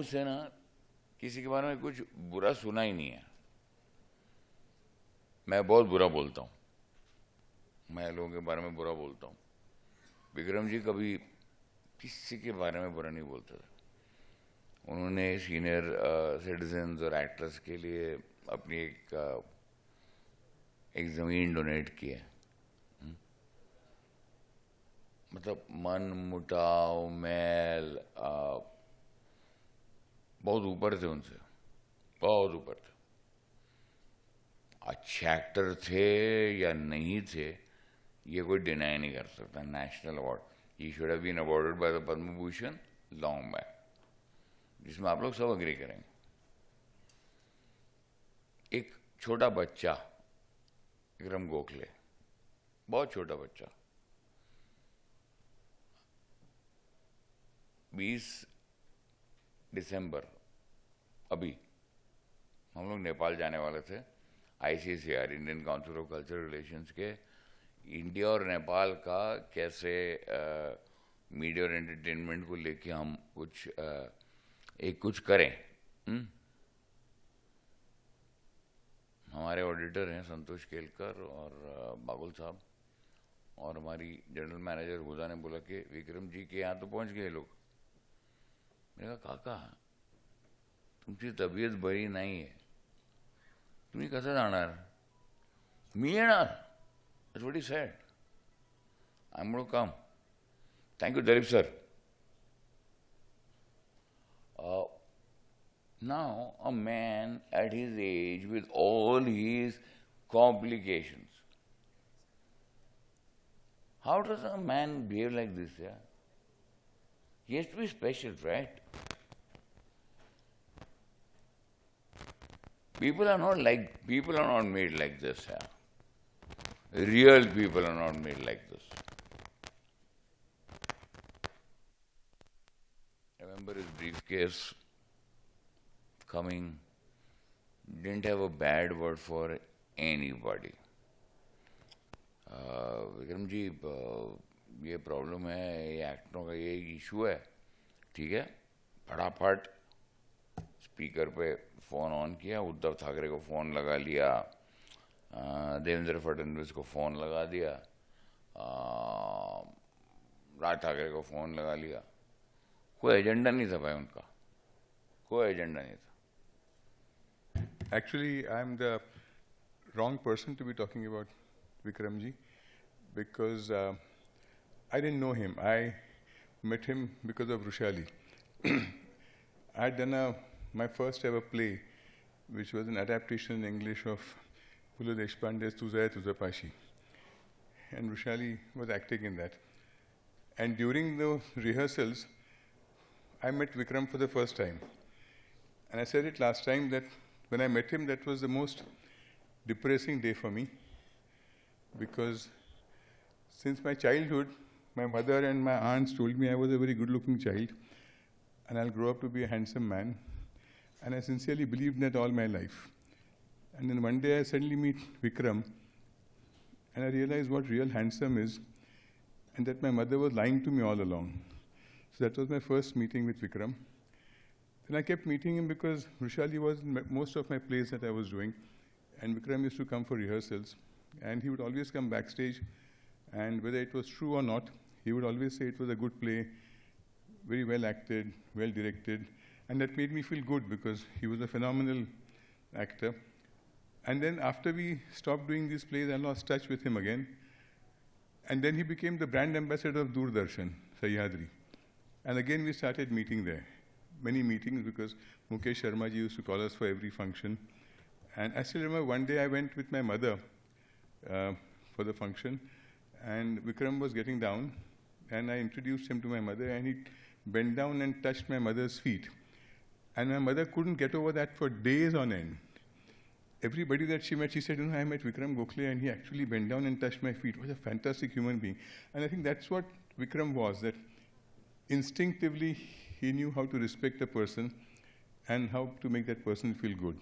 से ना किसी के बारे में कुछ बुरा सुना ही नहीं है। मैं बहुत बुरा बोलता हूँ, मैं लोगों के बारे में बुरा बोलता हूँ। विक्रम जी कभी किसी के बारे में बुरा नहीं बोलते थे। उन्होंने सीनियर सिटीजन्स और एक्टर्स के लिए अपनी एक ज़मीन डोनेट की है। मतलब मन मुटाव मैल बहुत ऊपर थे उनसे, बहुत ऊपर थे। अच्छे एक्टर थे या नहीं थे ये कोई डिनाई नहीं कर सकता। National award, he should have been awarded by the Padma Bhushan long back, जिसमें आप लोग सब अग्री करेंगे। एक छोटा बच्चा विक्रम गोखले, बहुत छोटा बच्चा, 20 दिसंबर अभी हम लोग नेपाल जाने वाले थे। ICCR, Indian council of cultural relations के इंडिया और नेपाल का कैसे मीडिया और एंटरटेनमेंट को लेके हम कुछ करें। हमारे ऑडिटर हैं संतोष केलकर और बागुल साहब, और हमारी जनरल मैनेजर हुदा ने बोला कि विक्रम जी के यहाँ तो पहुँच गए लोग। मैंने कहा काका तुमची तब्येत बरी नाही आहे, तुम्ही कसं जाणार? मी येणार. That's what he said. I'm going to come. Thank you, Dilip sir. Now, a man at his age with all his complications, how does a man behave like this? Yeah? He has to be special, right? People are not made like this. Yeah? Real people are not made like this. I remember his briefcase coming, didn't have a bad word for anybody. Vikram ji ये problem है, ये एक्टरों का ये issue है, ठीक है। फटाफट speaker पे फ़ोन ऑन किया, उद्धव ठाकरे को फ़ोन लगा लिया, देवेंद्र फडणवीस को फ़ोन लगा दिया, राज ठाकरे को फ़ोन लगा लिया। कोई एजेंडा नहीं था भाई उनका, कोई एजेंडा नहीं था। Actually, I'm the wrong person to be talking about Vikramji, because I didn't know him. I met him because of Rushali. I had done my first ever play, which was an adaptation in English of Pula Deshpande's Tuzaya Tuzapashi. And Rushali was acting in that. And during the rehearsals, I met Vikram for the first time. And I said it last time that when I met him, that was the most depressing day for me, because since my childhood, my mother and my aunts told me I was a very good-looking child and I'll grow up to be a handsome man. And I sincerely believed that all my life. And then one day I suddenly meet Vikram and I realized what real handsome is, and that my mother was lying to me all along. So that was my first meeting with Vikram. Then I kept meeting him because Rushali was in most of my plays that I was doing, and Vikram used to come for rehearsals, and he would always come backstage, and whether it was true or not, he would always say it was a good play, very well acted, well directed, and that made me feel good because he was a phenomenal actor. And then after we stopped doing these plays, I lost touch with him again, and then he became the brand ambassador of Doordarshan, Sahyadri. And again we started meeting there. Many meetings, because Mukesh Sharma ji used to call us for every function. And I still remember one day I went with my mother for the function, and Vikram was getting down, and I introduced him to my mother, and he bent down and touched my mother's feet. And my mother couldn't get over that for days on end. Everybody that she met, she said, I met Vikram Gokhale, and he actually bent down and touched my feet. He was a fantastic human being. And I think that's what Vikram was, that instinctively he knew how to respect a person and how to make that person feel good.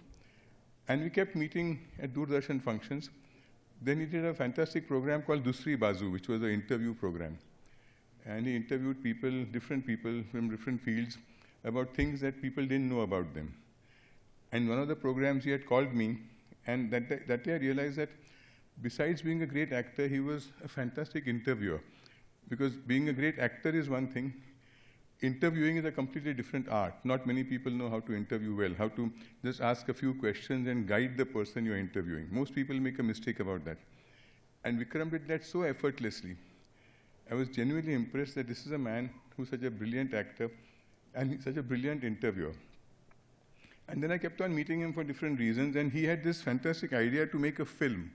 And we kept meeting at Doordarshan functions. Then he did a fantastic program called Dusri Bazu, which was an interview program. And he interviewed people, different people from different fields. about things that people didn't know about them. And one of the programs he had called me, and that day I realized that besides being a great actor, he was a fantastic interviewer. Because being a great actor is one thing, interviewing is a completely different art. Not many people know how to interview well, how to just ask a few questions and guide the person you're interviewing. Most people make a mistake about that. And Vikram did that so effortlessly. I was genuinely impressed that this is a man who's such a brilliant actor and he's such a brilliant interviewer. And then I kept on meeting him for different reasons, and he had this fantastic idea to make a film.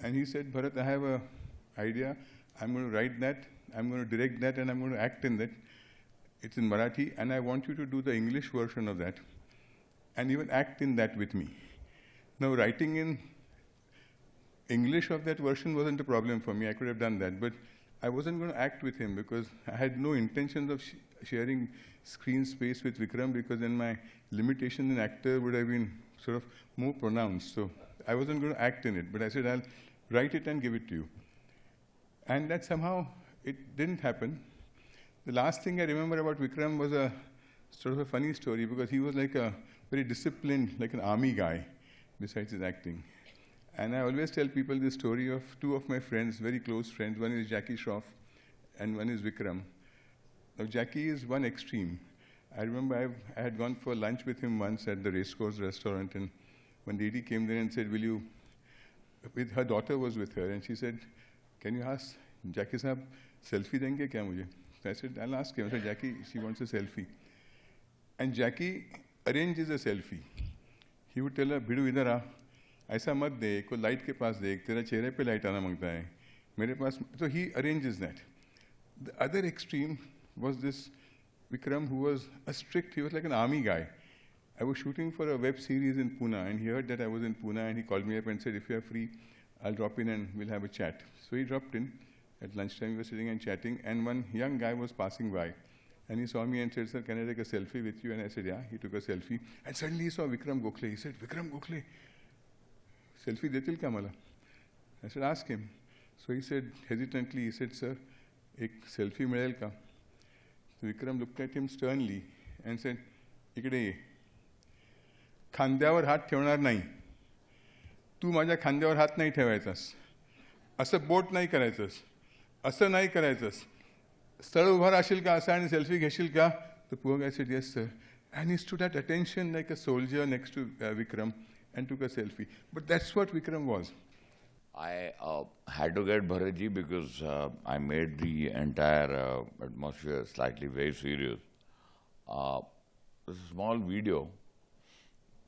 And he said, Bharat, I have an idea. I'm going to write that, I'm going to direct that, and I'm going to act in that. It's in Marathi, and I want you to do the English version of that, and even act in that with me. Now, writing in English of that version wasn't a problem for me. I could have done that, but I wasn't going to act with him because I had no intentions of sharing screen space with Vikram, because then my limitation in actor would have been sort of more pronounced. So I wasn't going to act in it, but I said, I'll write it and give it to you. And that somehow, it didn't happen. The last thing I remember about Vikram was a sort of a funny story, because he was like a very disciplined, like an army guy, besides his acting. And I always tell people this story of two of my friends, very close friends. One is Jackie Shroff, and one is Vikram. Now, Jackie is one extreme. I remember I had gone for lunch with him once at the Racecourse restaurant, and one lady came there and said, will you, her daughter was with her, and she said, can you ask Jackie sahab, selfie denge kya mujhe? So I said, I'll ask him. I said, Jackie, she wants a selfie. And Jackie arranges a selfie. He would tell her, Bhidu idhar aa, aisa mat dekh, ko light ke paas dekh, tera chehre pe light aana mangta hai. Mere paas, so he arranges that. The other extreme was this Vikram, who was he was like an army guy. I was shooting for a web series in Pune, and he heard that I was in Pune, and he called me up and said, if you are free, I'll drop in and we'll have a chat. So he dropped in. At lunchtime, we were sitting and chatting, and one young guy was passing by. And he saw me and said, sir, can I take a selfie with you? And I said, yeah. He took a selfie. And suddenly he saw Vikram Gokhale. He said, Vikram Gokhale, selfie detil kya mala? I said, ask him. So he said, hesitantly, he said, sir, ek selfie milel ka? So Vikram looked at him sternly and said, ikade ye. खांद्यावर हात ठेवणार नाही. तू माझ्या खांद्यावर हात नाही ठेवायचास. असं बोट नाही करायचंस. असं नाही करायचंस. सरळ उभा राहशील का असं आणि सेल्फी घेशील का? The poor guy said, yes, sir. And he stood at attention like a soldier next to Vikram and took a selfie. But that's what Vikram was. I had to get Bharatji because I made the entire atmosphere slightly very serious. This is a small video.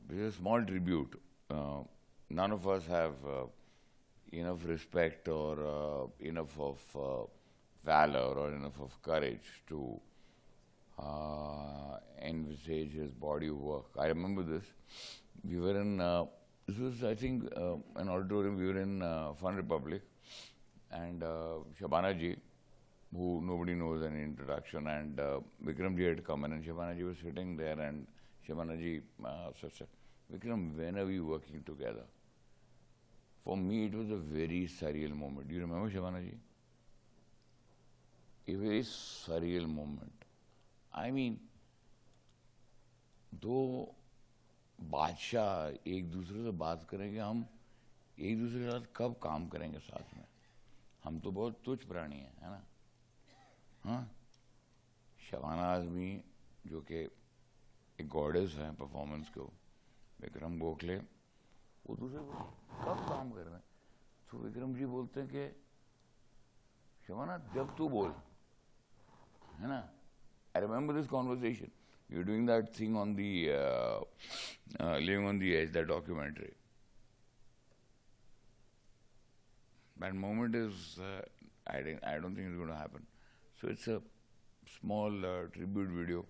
This is a small tribute. None of us have enough respect or enough of valor or enough of courage to envisage his body of work. I remember this. We were in, this was I think an auditorium, we were in Fun Republic, and Shabana ji, who nobody knows any introduction, and Vikram ji had come in, and Shabana ji was sitting there, and Shabana ji said, Vikram, when are we working together? For me, it was a very surreal moment. Do you remember, Shabana ji? A very surreal moment. I mean, दो बादशाह एक दूसरे से बात करेंगे, हम एक दूसरे के साथ कब काम करेंगे साथ में? हम तो बहुत तुच्छ प्राणी हैं, है ना? हाँ? शबाना आज़मी जो कि एक गॉडेस है परफॉर्मेंस को, विक्रम गोखले, वो दूसरे को कब काम कर रहे हैं? तो विक्रम जी बोलते हैं कि शबाना जब तू बोल, है ना? I remember this conversation. You're doing that thing on the Living on the Edge, that documentary. That moment is, I don't think it's going to happen. So it's a small tribute video.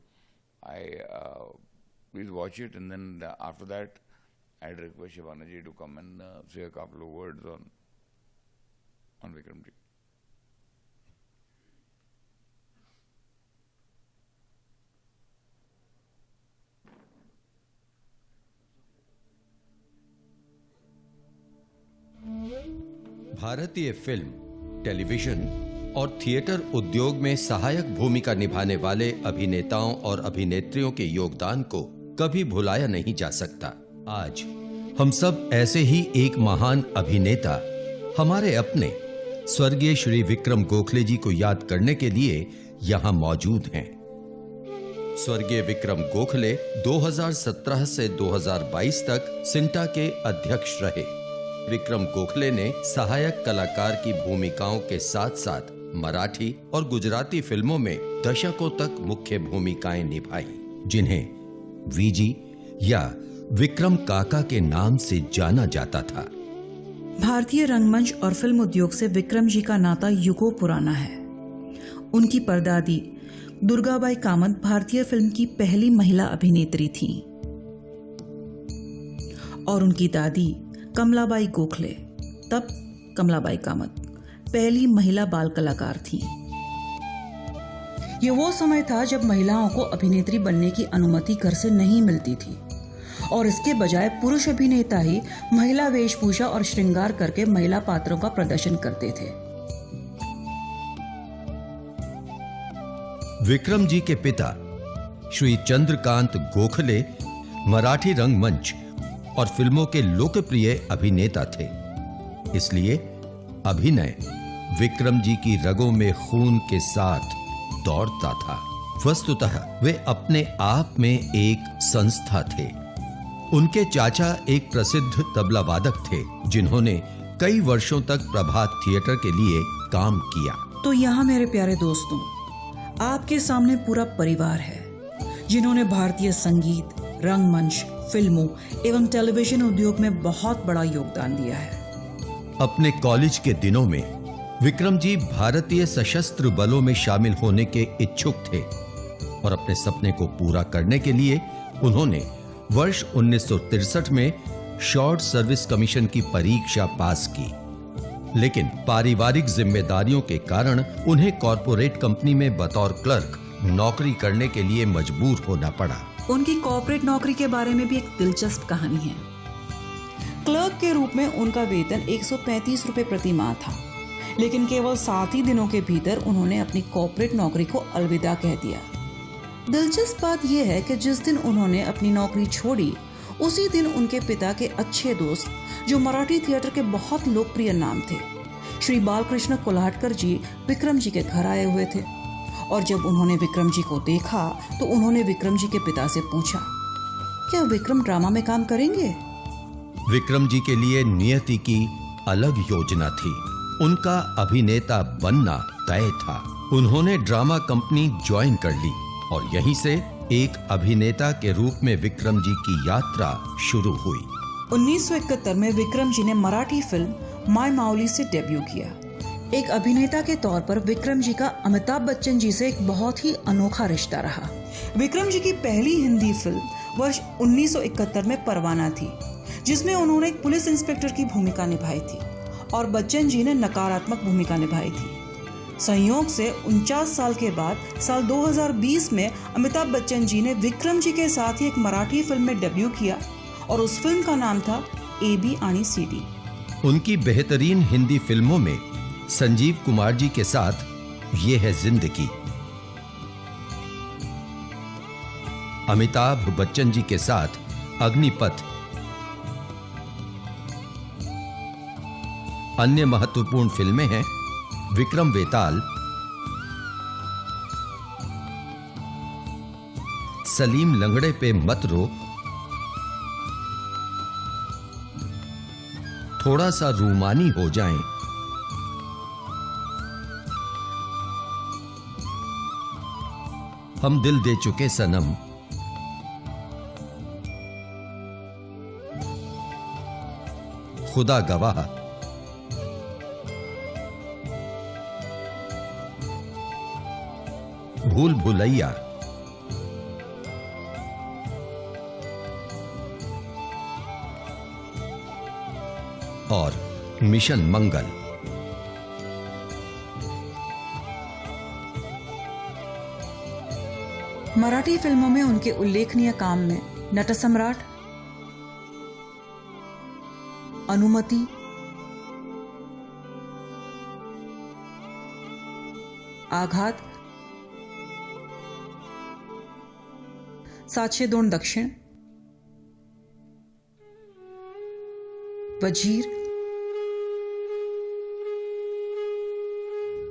Please watch it, and then after that, I'd request Shabana ji to come and say a couple of words on Vikram ji. भारतीय film, television और theatre उद्योग में सहायक भूमिका निभाने वाले अभिनेताओं और अभिनेत्रियों के योगदान को कभी भुलाया नहीं जा सकता। आज हम सब ऐसे ही एक महान अभिनेता, हमारे अपने स्वर्गीय श्री विक्रम गोखले जी को याद करने के लिए यहां मौजूद हैं। स्वर्गीय विक्रम गोखले 2017 से 2022 तक सिंटा के अध्यक्ष रहे। विक्रम गोखले ने सहायक कलाकार की भूमिकाओं के साथ साथ मराठी और गुजराती फिल्मों में दशकों तक मुख्य भूमिकाएं निभाई, जिन्हें वीजी या विक्रम काका के नाम से जाना जाता था। भारतीय रंगमंच और फिल्म उद्योग से विक्रम जी का नाता युगों पुराना है। उनकी परदादी दुर्गाबाई कामत भारतीय फिल्म की पहली महिला अभिनेत्री थी और उनकी दादी कमलाबाई गोखले, तब कमलाबाई कामत, पहली महिला बाल कलाकार थी। ये वो समय था जब महिलाओं को अभिनेत्री बनने की अनुमति घर से नहीं मिलती थी और इसके बजाय पुरुष अभिनेता ही महिला वेशभूषा और श्रृंगार करके महिला पात्रों का प्रदर्शन करते थे। विक्रम जी के पिता श्री चंद्रकांत गोखले मराठी रंगमंच और फिल्मों के लोकप्रिय अभिनेता थे, इसलिए अभिनय विक्रम जी की रगों में खून के साथ दौड़ता था। वस्तुतः वे अपने आप में एक संस्था थे। उनके चाचा एक प्रसिद्ध तबला वादक थे, जिन्होंने कई वर्षों तक प्रभात थिएटर के लिए काम किया। तो यहाँ मेरे प्यारे दोस्तों, आपके सामने पूरा परिवार है जिन्होंने भारतीय संगीत, रंगमंच, फिल्मों एवं टेलीविजन उद्योग में बहुत बड़ा योगदान दिया है। अपने कॉलेज के दिनों में विक्रम जी भारतीय सशस्त्र बलों में शामिल होने के इच्छुक थे और अपने सपने को पूरा करने के लिए उन्होंने वर्ष 1963 में शॉर्ट सर्विस कमीशन की परीक्षा पास की, लेकिन पारिवारिक जिम्मेदारियों के कारण उन्हें कॉरपोरेट कंपनी में बतौर क्लर्क नौकरी करने के लिए मजबूर होना पड़ा। उनकी कॉर्पोरेट नौकरी के बारे में भी एक दिलचस्प कहानी है। क्लर्क के रूप में उनका वेतन 135 रुपए प्रति माह था, लेकिन केवल 7 ही दिनों के भीतर उन्होंने अपनी कॉर्पोरेट नौकरी को अलविदा कह दिया। दिलचस्प बात यह है कि जिस दिन उन्होंने अपनी नौकरी छोड़ी, उसी दिन उनके पिता के अच्छे दोस्त, जो मराठी थिएटर के बहुत लोकप्रिय नाम थे, श्री बालकृष्ण कोल्हटकर जी विक्रम जी के घर आए हुए थे और जब उन्होंने विक्रम जी को देखा तो उन्होंने विक्रम जी के पिता से पूछा, क्या विक्रम ड्रामा में काम करेंगे? विक्रम जी के लिए नियति की अलग योजना थी। उनका अभिनेता बनना तय था। उन्होंने ड्रामा कंपनी ज्वाइन कर ली और यहीं से एक अभिनेता के रूप में विक्रम जी की यात्रा शुरू हुई। 1971 में विक्रम जी ने मराठी फिल्म माय माउली से डेब्यू किया। एक अभिनेता के तौर पर विक्रम जी का अमिताभ बच्चन जी से एक बहुत ही अनोखा रिश्ता रहा। विक्रम जी की पहली हिंदी फिल्म वर्ष 1971 में परवाना थी, जिसमें उन्होंने एक पुलिस इंस्पेक्टर की भूमिका निभाई थी और बच्चन जी ने नकारात्मक भूमिका निभाई थी। संयोग से 49 साल के बाद साल 2020 में अमिताभ बच्चन जी ने विक्रम जी के साथ ही एक मराठी फिल्म में डेब्यू किया और उस फिल्म का नाम था AB आणि CD। उनकी बेहतरीन हिंदी फिल्मों में संजीव कुमार जी के साथ ये है जिंदगी, अमिताभ बच्चन जी के साथ अग्निपथ, अन्य महत्वपूर्ण फिल्में हैं विक्रम वेताल, सलीम लंगड़े पे मत रो, थोड़ा सा रूमानी हो जाएं, हम दिल दे चुके सनम, खुदा गवाह, भूल भुलैया, और मिशन मंगल। मराठी फिल्मों में उनके उल्लेखनीय काम में नटसम्राट, अनुमति, आघात 702 दक्षिण, वजीर,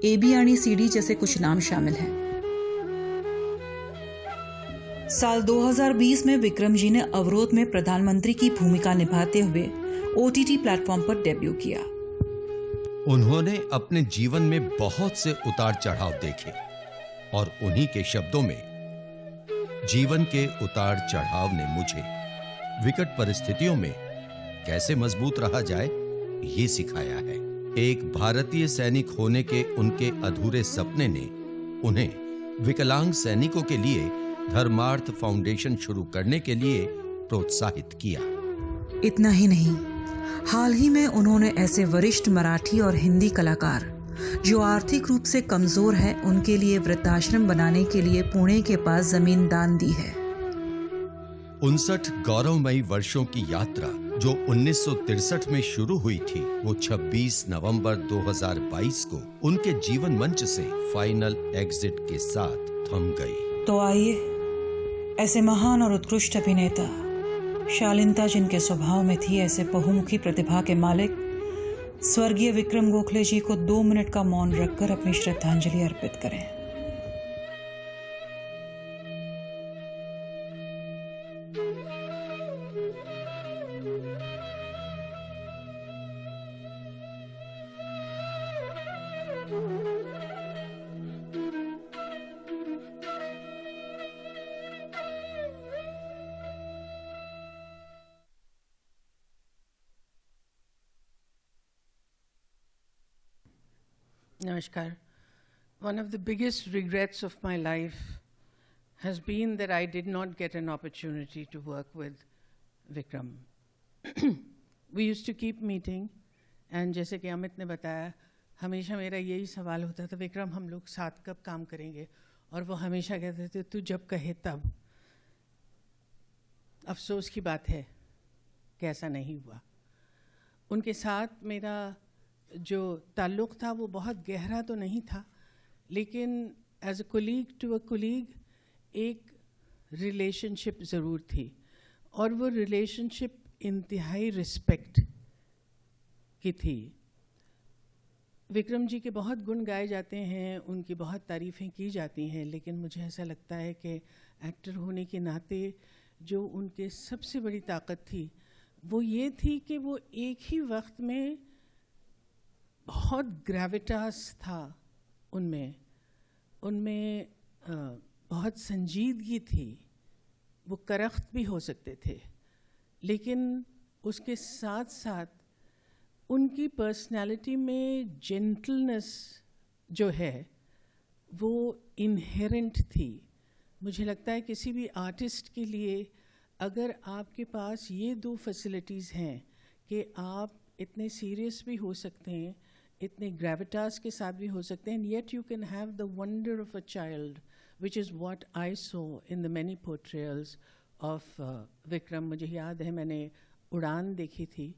AB आणि CD जैसे कुछ नाम शामिल हैं। साल 2020 में विक्रम जी ने अवरोध में प्रधानमंत्री की भूमिका निभाते हुए OTT प्लेटफॉर्म पर डेब्यू किया। उन्होंने अपने जीवन में बहुत से उतार चढ़ाव देखे और उन्हीं के शब्दों में, जीवन के उतार चढ़ाव ने मुझे विकट परिस्थितियों में कैसे मजबूत रहा जाए ये सिखाया है। एक भारतीय सैनिक होने के उनके अधूरे सपने ने उन्हें विकलांग सैनिकों के लिए धर्मार्थ फाउंडेशन शुरू करने के लिए प्रोत्साहित किया। इतना ही नहीं, हाल ही में उन्होंने ऐसे वरिष्ठ मराठी और हिंदी कलाकार जो आर्थिक रूप से कमजोर हैं उनके लिए वृद्धाश्रम बनाने के लिए पुणे के पास जमीन दान दी है। 59 गौरवमयी वर्षों की यात्रा जो 1963 में शुरू हुई थी, वो 26 नवंबर 2022 को उनके जीवन मंच से फाइनल एग्जिट के साथ थम गई। तो आइए, ऐसे महान और उत्कृष्ट अभिनेता, शालीनता जिनके स्वभाव में थी, ऐसे बहुमुखी प्रतिभा के मालिक स्वर्गीय विक्रम गोखले जी को 2 मिनट का मौन रखकर अपनी श्रद्धांजलि अर्पित करें। Namaskar. One of the biggest regrets of my life has been that I did not get an opportunity to work with Vikram. We used to keep meeting, and जैसे कि अमित ने बताया, हमेशा मेरा यही सवाल होता था, विक्रम हम लोग साथ कब काम करेंगे? और वो हमेशा कहते थे, तू जब कहे तब। अफसोस की बात है कि ऐसा नहीं हुआ। उनके साथ मेरा जो ताल्लुक़ था वो बहुत गहरा तो नहीं था, लेकिन as a colleague to a colleague एक रिलेशनशिप ज़रूर थी, और वो रिलेशनशिप इंतहाई रिस्पेक्ट की थी। विक्रम जी के बहुत गुण गाए जाते हैं, उनकी बहुत तारीफ़ें की जाती हैं, लेकिन मुझे ऐसा लगता है कि एक्टर होने के नाते जो उनके सबसे बड़ी ताकत थी वो ये थी कि वो एक ही वक्त में बहुत ग्रेविटास था उनमें बहुत संजीदगी थी। वो करख्त भी हो सकते थे, लेकिन उसके साथ साथ उनकी पर्सनालिटी में जेंटलनेस जो है वो इनहेरेंट थी। मुझे लगता है किसी भी आर्टिस्ट के लिए अगर आपके पास ये 2 फैसिलिटीज़ हैं कि आप इतने सीरियस भी हो सकते हैं, इतने ग्रेविटास के साथ भी हो सकते हैं, and yet you can have the wonder of a child, which is what I saw in the many portrayals of Vikram. मुझे याद है मैंने उड़ान देखी थी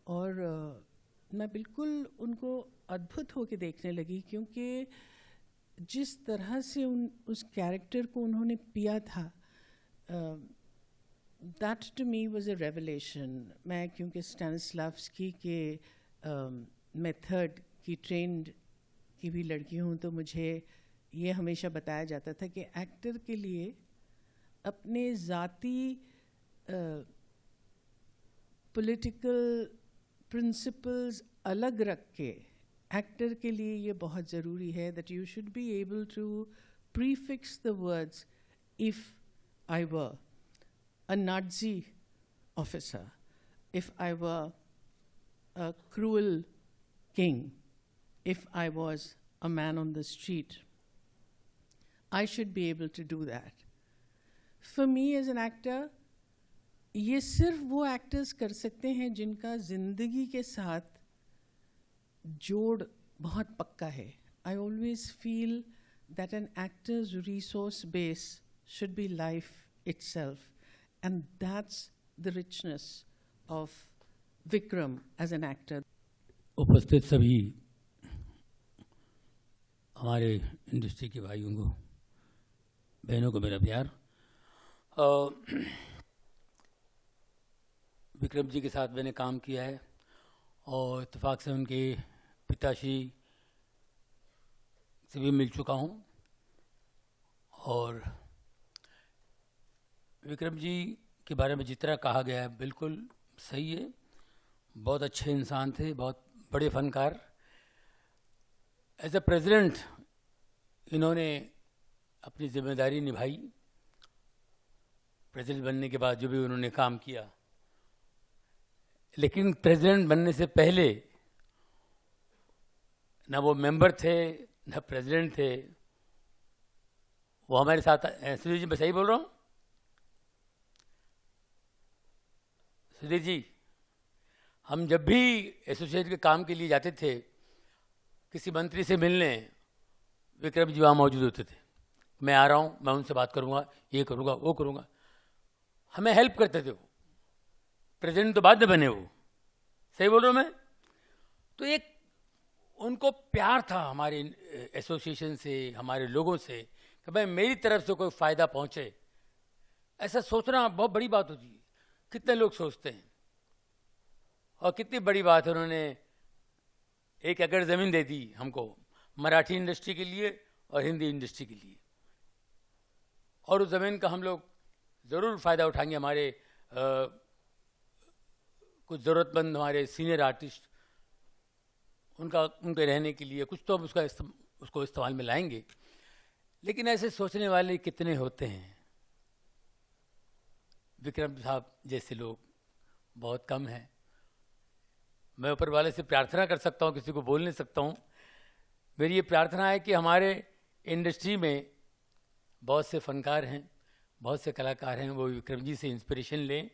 और मैं बिल्कुल उनको अद्भुत होकर देखने लगी, क्योंकि जिस तरह से उस कैरेक्टर को उन्होंने पिया था, that to me was a revelation. मैं क्योंकि स्टैनिस्लावस्की के मेथड की ट्रेंड की भी लड़की हूँ, तो मुझे ये हमेशा बताया जाता था कि एक्टर के लिए अपने ज़ाती पॉलिटिकल प्रिंसिपल्स अलग रख के एक्टर के लिए ये बहुत ज़रूरी है that you should be able to prefix the words if I were a Nazi officer, if I were a cruel king, if I was a man on the street, I should be able to do that. For me as an actor, ये सिर्फ वो actors कर सकते हैं जिनका ज़िंदगी के साथ जोड़ बहुत पक्का है। I always feel that an actor's resource base should be life itself, and that's the richness of Vikram as an actor. उपस्थित सभी हमारे इंडस्ट्री के भाइयों को, बहनों को मेरा प्यार। विक्रम जी के साथ मैंने काम किया है और इत्तेफाक से उनके पिताश्री से भी मिल चुका हूँ। और विक्रम जी के बारे में जितना कहा गया है बिल्कुल सही है। बहुत अच्छे इंसान थे, बहुत बड़े फनकार। एज ए प्रेसिडेंट इन्होंने अपनी जिम्मेदारी निभाई। प्रेसिडेंट बनने के बाद जो भी उन्होंने काम किया, लेकिन प्रेसिडेंट बनने से पहले ना वो मेंबर थे ना प्रेसिडेंट थे। वो हमारे साथ, सुधीर जी मैं सही बोल रहा हूँ? सुधीर जी, हम जब भी एसोसिएशन के काम के लिए जाते थे किसी मंत्री से मिलने, विक्रम जी वहाँ मौजूद होते थे। मैं आ रहा हूँ, मैं उनसे बात करूँगा, ये करूँगा, वो करूँगा। हमें हेल्प करते थे वो। प्रेसिडेंट तो बाद में बने वो, सही बोल रहा हूँ मैं? तो एक उनको प्यार था हमारे एसोसिएशन से, हमारे लोगों से, कि भाई मेरी तरफ से कोई फ़ायदा पहुँचे। ऐसा सोचना बहुत बड़ी बात होती है। कितने लोग सोचते हैं, और कितनी बड़ी बात है उन्होंने 1 एकड़ ज़मीन दे दी हमको, मराठी इंडस्ट्री के लिए और हिंदी इंडस्ट्री के लिए। और उस ज़मीन का हम लोग ज़रूर फ़ायदा उठाएंगे। हमारे कुछ ज़रूरतमंद हमारे सीनियर आर्टिस्ट, उनके रहने के लिए कुछ तो हम उसको इस्तेमाल में लाएंगे। लेकिन ऐसे सोचने वाले कितने होते हैं? विक्रम साहब जैसे लोग बहुत कम हैं। मैं ऊपर वाले से प्रार्थना कर सकता हूँ, किसी को बोल नहीं सकता हूँ। मेरी ये प्रार्थना है कि हमारे इंडस्ट्री में बहुत से फनकार हैं, बहुत से कलाकार हैं, वो विक्रम जी से इंस्पिरेशन लें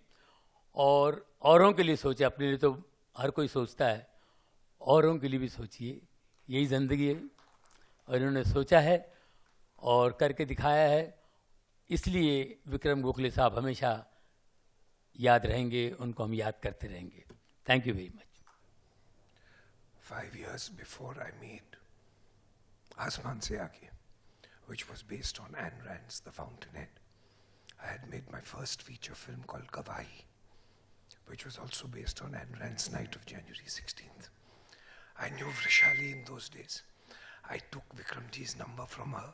और औरों के लिए सोचें। अपने लिए तो हर कोई सोचता है, औरों के लिए भी सोचिए। यही ज़िंदगी है और इन्होंने सोचा है और करके दिखाया है। इसलिए विक्रम गोखले साहब हमेशा याद रहेंगे, उनको हम याद करते रहेंगे। Thank you very much. 5 years before I made Asman Se Aage, which was based on Ayn Rand's The Fountainhead, I had made my first feature film called Gawahi, which was also based on Ayn Rand's Night of January 16th. I knew Vrishali in those days. I took Vikramji's number from her.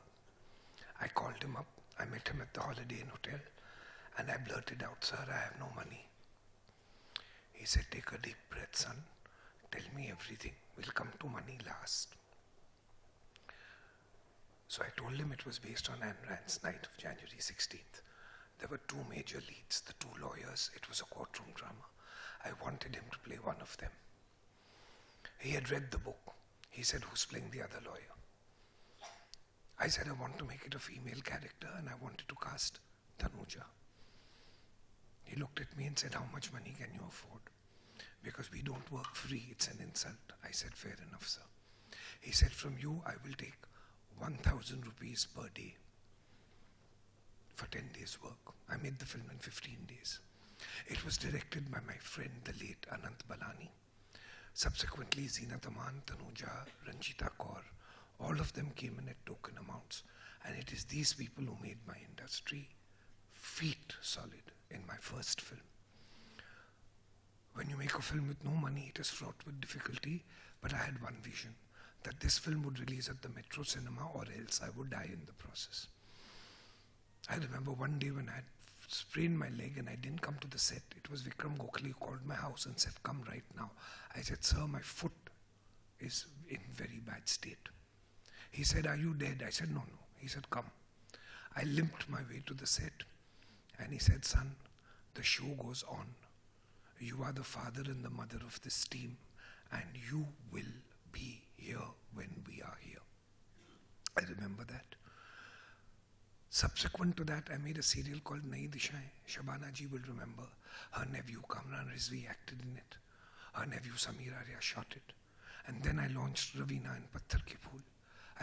I called him up. I met him at the Holiday Inn Hotel, and I blurted out, "Sir, I have no money." He said, "Take a deep breath, son. Tell me everything. We'll come to money last." So I told him it was based on Ayn Rand's Night of January 16th. There were 2 major leads, the 2 lawyers. It was a courtroom drama. I wanted him to play one of them. He had read the book. He said, "Who's playing the other lawyer?" I said, "I want to make it a female character and I wanted to cast Tanuja." He looked at me and said, "How much money can you afford? Because we don't work free, it's an insult." I said, "Fair enough, sir." He said, "From you, I will take 1,000 rupees per day for 10 days' work." I made the film in 15 days. It was directed by my friend, the late Anant Balani. Subsequently, Zeenat Aman, Tanuja, Ranjita Kaur, all of them came in at token amounts. And it is these people who made my industry feet solid in my first film. When you make a film with no money, it is fraught with difficulty, but I had one vision, that this film would release at the Metro Cinema or else I would die in the process. I remember one day when I had sprained my leg and I didn't come to the set. It was Vikram Gokhale who called my house and said, "Come right now." I said, "Sir, my foot is in very bad state." He said, "Are you dead?" I said, "No, no." He said, "Come." I limped my way to the set and he said, "Son, the show goes on. You are the father and the mother of this team and you will be here when we are here." I remember that. Subsequent to that, I made a serial called Nayi Dishaएं. Shabana ji will remember. Her nephew Kamran Rizvi acted in it. Her nephew Samir Arya shot it. And then I launched Ravina in Patthar Ke Phool.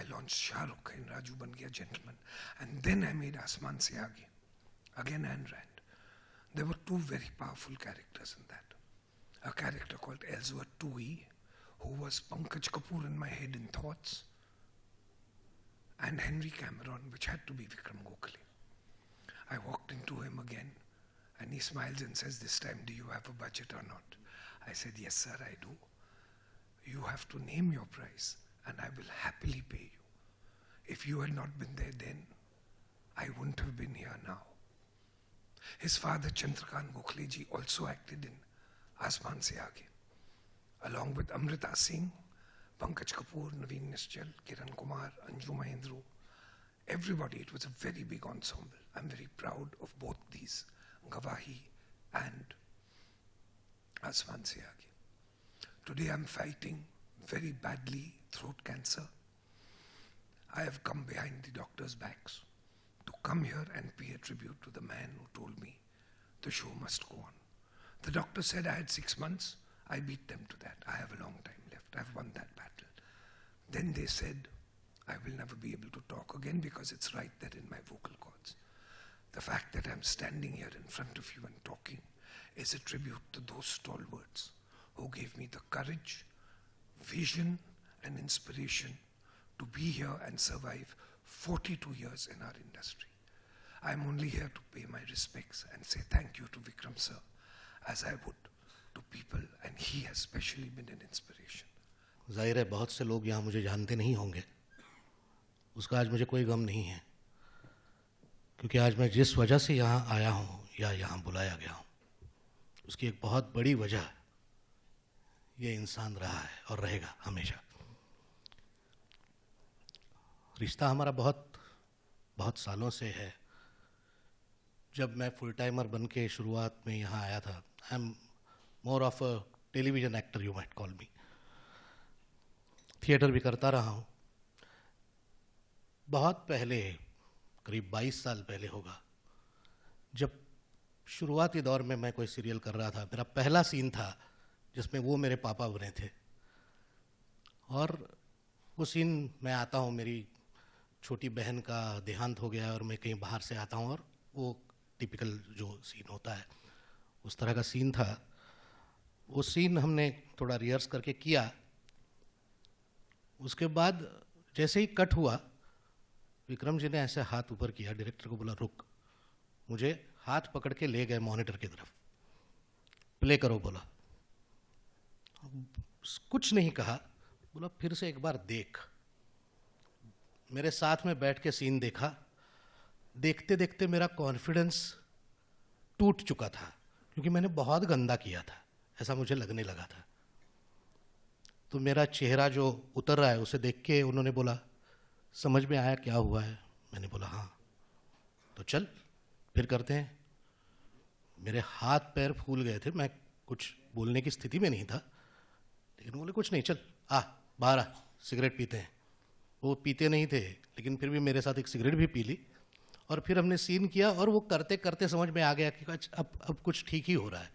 I launched Shah Rukh in Raju Ban Gaya Gentleman. And then I made Asman Se Aage. Again Ayn Rand. There were 2 very powerful characters in that. A character called Ellsworth Toohey, who was Pankaj Kapoor in my head in thoughts. and Henry Cameron, which had to be Vikram Gokhale. I walked into him again, and he smiles and says, "This time, do you have a budget or not?" I said, "Yes, sir, I do. You have to name your price, and I will happily pay you. If you had not been there then, I wouldn't have been here now." His father, Chandrakant Gokhale ji, also acted in Asman Se Aage, along with Amrita Singh, Pankaj Kapoor, Naveen Nischal, Kiran Kumar, Anju Mahindru. Everybody, it was a very big ensemble. I'm very proud of both these, Gavahi and Asman Se Aage. Today I'm fighting very badly throat cancer. I have come behind the doctors' backs to come here and pay a tribute to the man who told me the show must go on. The doctor said I had 6 months. I beat them to that. I have a long time left. I've won that battle. Then they said I will never be able to talk again because it's right there in my vocal cords. The fact that I'm standing here in front of you and talking is a tribute to those stalwarts who gave me the courage, vision, and inspiration to be here and survive 42 years in our industry. I'm only here to pay my respects and say thank you to Vikram sir, as I would to people, and he has especially been an inspiration. जाहिर है बहुत से लोग यहाँ मुझे जानते नहीं होंगे, उसका आज मुझे कोई गम नहीं है, क्योंकि आज मैं जिस वजह से यहाँ आया हूँ या यहाँ बुलाया गया हूँ, उसकी एक बहुत बड़ी वजह ये इंसान रहा है और रहेगा हमेशा। रिश्ता हमारा बहुत बहुत सालों से है। जब मैं फुल टाइमर बन के शुरुआत में यहाँ आया था, I am more of a television actor, you might call me. Theatre भी करता रहा हूँ। बहुत पहले, करीब 22 साल पहले होगा, जब शुरुआती दौर में मैं कोई सीरियल कर रहा था, मेरा पहला सीन था जिसमें वो मेरे पापा बने थे। और वो सीन मैं आता हूँ, मेरी छोटी बहन का देहांत हो गया और मैं कहीं बाहर से आता हूँ, और वो टिपिकल जो सीन होता है उस तरह का सीन था। वो सीन हमने थोड़ा रिहर्स करके किया। उसके बाद जैसे ही कट हुआ, विक्रम जी ने ऐसे हाथ ऊपर किया, डायरेक्टर को बोला रुक, मुझे हाथ पकड़ के ले गए मॉनिटर की तरफ, प्ले करो बोला। कुछ नहीं कहा, बोला फिर से एक बार देख। मेरे साथ में बैठ के सीन देखा। देखते देखते मेरा कॉन्फिडेंस टूट चुका था, क्योंकि मैंने बहुत गंदा किया था, ऐसा मुझे लगने लगा था। तो मेरा चेहरा जो उतर रहा है उसे देख के उन्होंने बोला समझ में आया क्या हुआ है? मैंने बोला हाँ। तो चल फिर करते हैं। मेरे हाथ पैर फूल गए थे, मैं कुछ बोलने की स्थिति में नहीं था, लेकिन बोले कुछ नहीं, चल आ बाहर आ, सिगरेट पीते हैं। वो पीते नहीं थे, लेकिन फिर भी मेरे साथ एक सिगरेट भी पी ली, और फिर हमने सीन किया। और वो करते करते समझ में आ गया कि अब कुछ ठीक ही हो रहा है।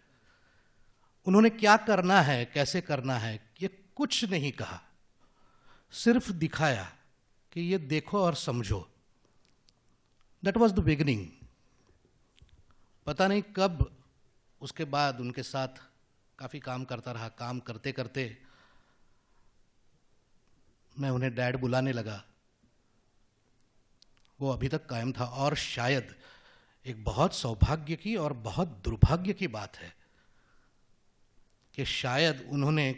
उन्होंने क्या करना है, कैसे करना है, ये कुछ नहीं कहा, सिर्फ दिखाया कि ये देखो और समझो। That was the beginning. पता नहीं कब उसके बाद उनके साथ काफ़ी काम करता रहा। काम करते करते मैं उन्हें डैड बुलाने लगा। वो अभी तक कायम था। और शायद एक बहुत सौभाग्य की और बहुत दुर्भाग्य की बात है कि शायद उन्होंने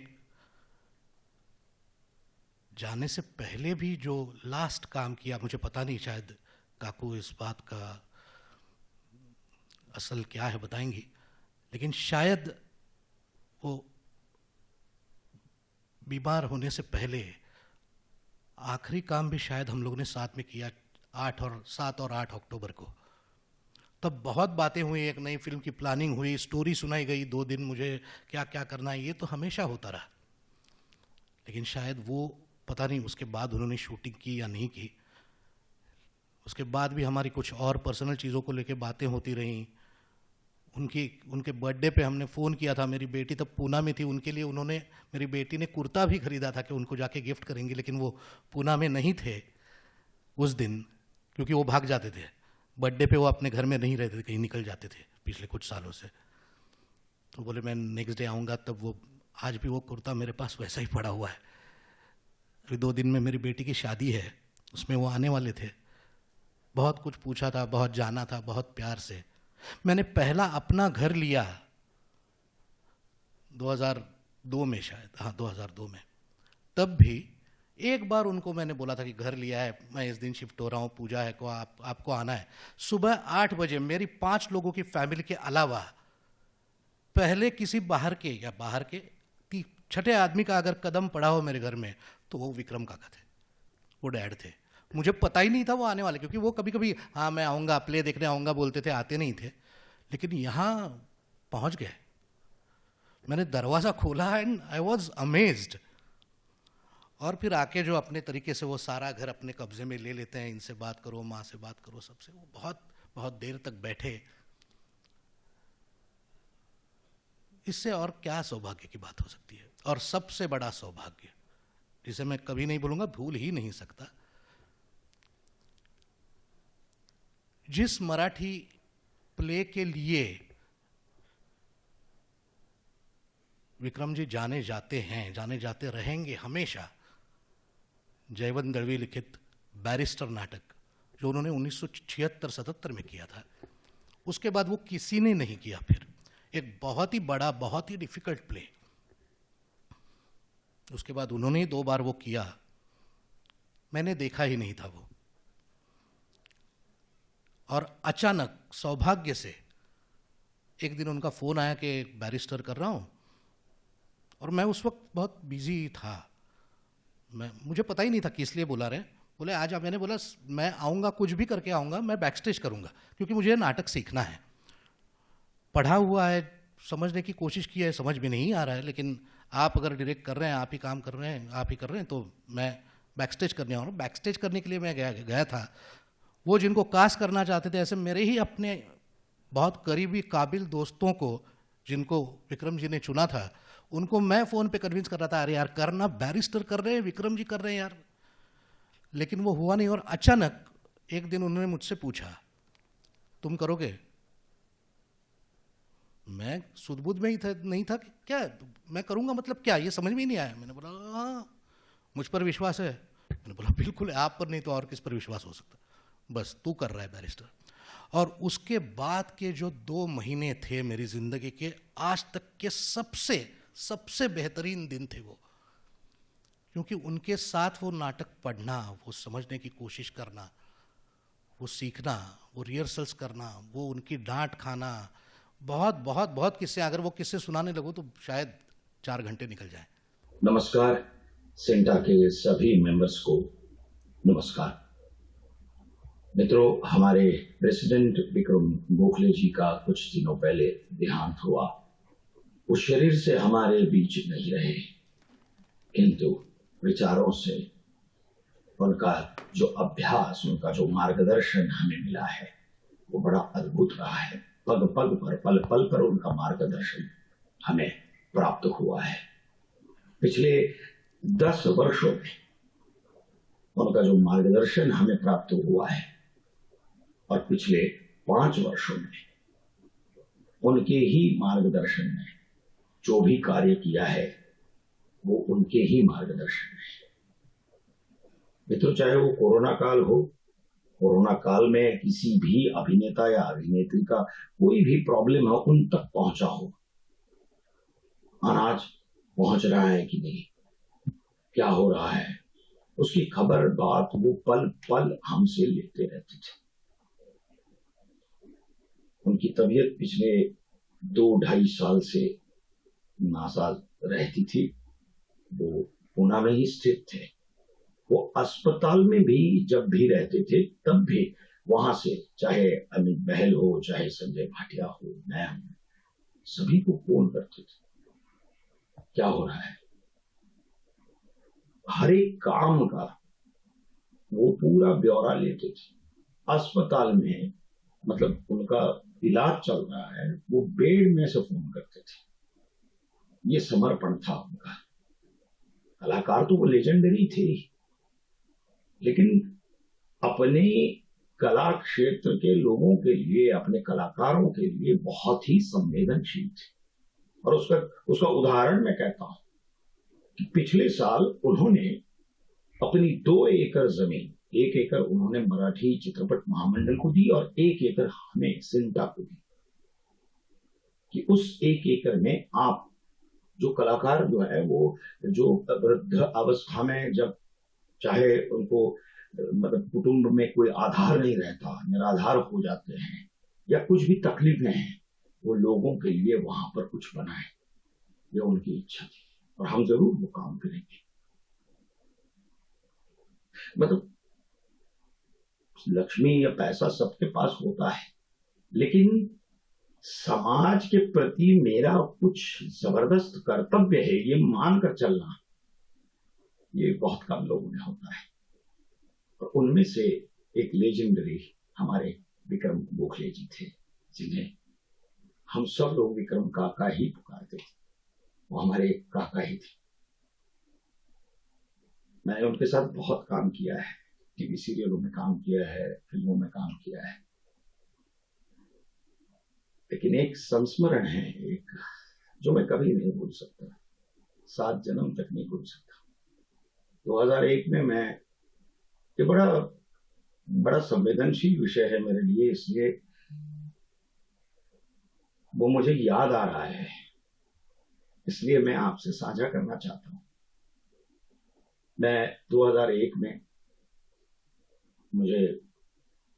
जाने से पहले भी जो लास्ट काम किया, मुझे पता नहीं, शायद काकू इस बात का असल क्या है बताएंगी, लेकिन शायद वो बीमार होने से पहले आखिरी काम भी शायद हम लोगों ने साथ में किया 7 और 8 अक्टूबर को। तब बहुत बातें हुई, एक नई फिल्म की प्लानिंग हुई, स्टोरी सुनाई गई, 2 दिन मुझे क्या क्या करना है, ये तो हमेशा होता रहा। लेकिन शायद वो पता नहीं उसके बाद उन्होंने शूटिंग की या नहीं की। उसके बाद भी हमारी कुछ और पर्सनल चीज़ों को लेके बातें होती रहीं। उनके बर्थडे पे हमने फ़ोन किया था, मेरी बेटी तब पूना में थी, उनके लिए उन्होंने, मेरी बेटी ने कुर्ता भी खरीदा था कि उनको जाके गिफ्ट करेंगे, लेकिन वो पूना में नहीं थे उस दिन, क्योंकि वो भाग जाते थे। बर्थडे पे वो अपने घर में नहीं रहते थे, कहीं निकल जाते थे पिछले कुछ सालों से। तो बोले मैं नेक्स्ट डे आऊँगा, तब वो आज भी वो कुर्ता मेरे पास वैसा ही पड़ा हुआ है। अभी 2 दिन में मेरी बेटी की शादी है, उसमें वो आने वाले थे। बहुत कुछ पूछा था, बहुत जाना था, बहुत प्यार से। मैंने पहला अपना घर लिया 2002 में, शायद, हाँ 2002 में। तब भी एक बार उनको मैंने बोला था कि घर लिया है, मैं इस दिन शिफ्ट हो रहा हूँ, पूजा है को आपको आना है। सुबह 8 बजे मेरी 5 लोगों की फैमिली के अलावा पहले किसी बाहर के छठे आदमी का अगर कदम पड़ा हो मेरे घर में तो वो विक्रम काका थे, वो डैड थे। मुझे पता ही नहीं था वो आने वाले, क्योंकि वो कभी कभी हाँ मैं आऊँगा, प्ले देखने आऊँगा बोलते थे, आते नहीं थे। लेकिन यहाँ पहुँच गए। मैंने दरवाज़ा खोला एंड आई वॉज अमेज्ड। और फिर आके जो अपने तरीके से वो सारा घर अपने कब्जे में ले लेते हैं, इनसे बात करो, माँ से बात करो, सबसे। वो बहुत बहुत देर तक बैठे। इससे और क्या सौभाग्य की बात हो सकती है। और सबसे बड़ा सौभाग्य, जिसे मैं कभी नहीं भूलूंगा, भूल ही नहीं सकता, जिस मराठी प्ले के लिए विक्रम जी जाने जाते हैं, जाने जाते रहेंगे हमेशा, जयवंत दळवी लिखित बैरिस्टर नाटक, जो उन्होंने 1976-77 में किया था, उसके बाद वो किसी ने नहीं किया। फिर एक बहुत ही बड़ा, बहुत ही डिफिकल्ट प्ले, उसके बाद उन्होंने ही 2 बार वो किया। मैंने देखा ही नहीं था वो। और अचानक सौभाग्य से एक दिन उनका फोन आया कि बैरिस्टर कर रहा हूं, और मैं उस वक्त बहुत बिजी था। मुझे पता ही नहीं था किस लिए बुला रहे हैं। बोले आज मैंने बोला मैं आऊँगा, कुछ भी करके आऊँगा, मैं बैकस्टेज करूँगा, क्योंकि मुझे नाटक सीखना है। पढ़ा हुआ है, समझने की कोशिश की है, समझ में नहीं आ रहा है, लेकिन आप अगर डायरेक्ट कर रहे हैं, आप ही काम कर रहे हैं, आप ही कर रहे हैं, तो मैं बैकस्टेज करने आऊँगा। बैकस्टेज करने के लिए मैं गया था। वो जिनको कास्ट करना चाहते थे, ऐसे मेरे ही अपने बहुत करीबी काबिल दोस्तों को, जिनको विक्रम जी ने चुना था, उनको मैं फ़ोन पे कन्विंस कर रहा था, अरे यार करना, बैरिस्टर कर रहे हैं, विक्रम जी कर रहे हैं यार। लेकिन वो हुआ नहीं। और अचानक एक दिन उन्होंने मुझसे पूछा, तुम करोगे? मैं सुध-बुध में ही नहीं था कि क्या मैं करूँगा, मतलब क्या, ये समझ में ही नहीं आया। मैंने बोला हाँ, मुझ पर विश्वास है। मैंने बोला बिल्कुल, आप पर नहीं तो और किस पर विश्वास हो सकता, बस तू कर रहा है बैरिस्टर। और उसके बाद के जो 2 महीने थे मेरी ज़िंदगी के आज तक के सबसे बेहतरीन दिन थे वो, क्योंकि उनके साथ वो नाटक पढ़ना, वो समझने की कोशिश करना, वो सीखना, वो रिहर्सल्स करना, वो उनकी डांट खाना, बहुत बहुत बहुत किस्से। अगर वो किस्से सुनाने लगो तो शायद 4 घंटे निकल जाए। नमस्कार, सेंटा के सभी मेंबर्स को नमस्कार। मित्रों, हमारे प्रेसिडेंट विक्रम गोखले जी का कुछ दिनों पहले देहांत हुआ। वो शरीर से हमारे बीच नहीं रहे, किंतु विचारों से उनका जो अभ्यास, उनका जो मार्गदर्शन हमें मिला है, वो बड़ा अद्भुत रहा है। पग पग पर, पल पल पर उनका मार्गदर्शन हमें प्राप्त हुआ है। पिछले 10 वर्षों में उनका जो मार्गदर्शन हमें प्राप्त हुआ है, और पिछले 5 वर्षों में उनके ही मार्गदर्शन में जो भी कार्य किया है, वो उनके ही मार्गदर्शन है। मित्रों, चाहे वो कोरोना काल हो, कोरोना काल में किसी भी अभिनेता या अभिनेत्री का कोई भी प्रॉब्लम हो, उन तक पहुंचा हो। अनाज पहुंच रहा है कि नहीं, क्या हो रहा है, उसकी खबर बात वो पल पल हमसे लेते रहते थे। उनकी तबीयत पिछले 2-2.5 साल से नासाज रहती थी। वो पूना में ही स्थित थे। वो अस्पताल में भी जब भी रहते थे, तब भी वहां से चाहे अमित बहल हो, चाहे संजय भाटिया हो, मैं हूं, सभी को फोन करते थे, क्या हो रहा है। हर एक काम का वो पूरा ब्यौरा लेते थे। अस्पताल में, मतलब उनका इलाज चल रहा है, वो बेड में से फोन करते थे। ये समर्पण था उनका। कलाकार तो वो लेजेंडरी थे, लेकिन अपने कला क्षेत्र के लोगों के लिए, अपने कलाकारों के लिए बहुत ही संवेदनशील थे। और उसका उदाहरण मैं कहता हूं कि पिछले साल उन्होंने अपनी 2 एकड़ जमीन 1 एकड़ उन्होंने मराठी चित्रपट महामंडल को दी और 1 एकड़ हमें सिंटा को दी कि उस 1 एकड़ में आप जो कलाकार जो है वो जो वृद्ध अवस्था में जब चाहे उनको मतलब कुटुंब में कोई आधार नहीं रहता, निराधार हो जाते हैं या कुछ भी तकलीफें हैं, वो लोगों के लिए वहां पर कुछ बनाए, ये उनकी इच्छा थी और हम जरूर वो काम करेंगे। मतलब लक्ष्मी या पैसा सबके पास होता है, लेकिन समाज के प्रति मेरा कुछ जबरदस्त कर्तव्य है ये मानकर चलना, ये बहुत कम लोगों में होता है। और उनमें से एक लेजेंडरी हमारे विक्रम गोखले जी थे, जिन्हें हम सब लोग विक्रम काका ही पुकारते थे। वो हमारे काका ही थे। मैंने उनके साथ बहुत काम किया है, टीवी सीरियलों में काम किया है, फिल्मों में काम किया है, लेकिन एक संस्मरण है एक जो मैं कभी नहीं भूल सकता, 7 जन्म तक नहीं भूल सकता। 2001 में मैं, ये बड़ा संवेदनशील विषय है मेरे लिए, इसलिए वो मुझे याद आ रहा है, इसलिए मैं आपसे साझा करना चाहता हूं। मैं 2001 में मुझे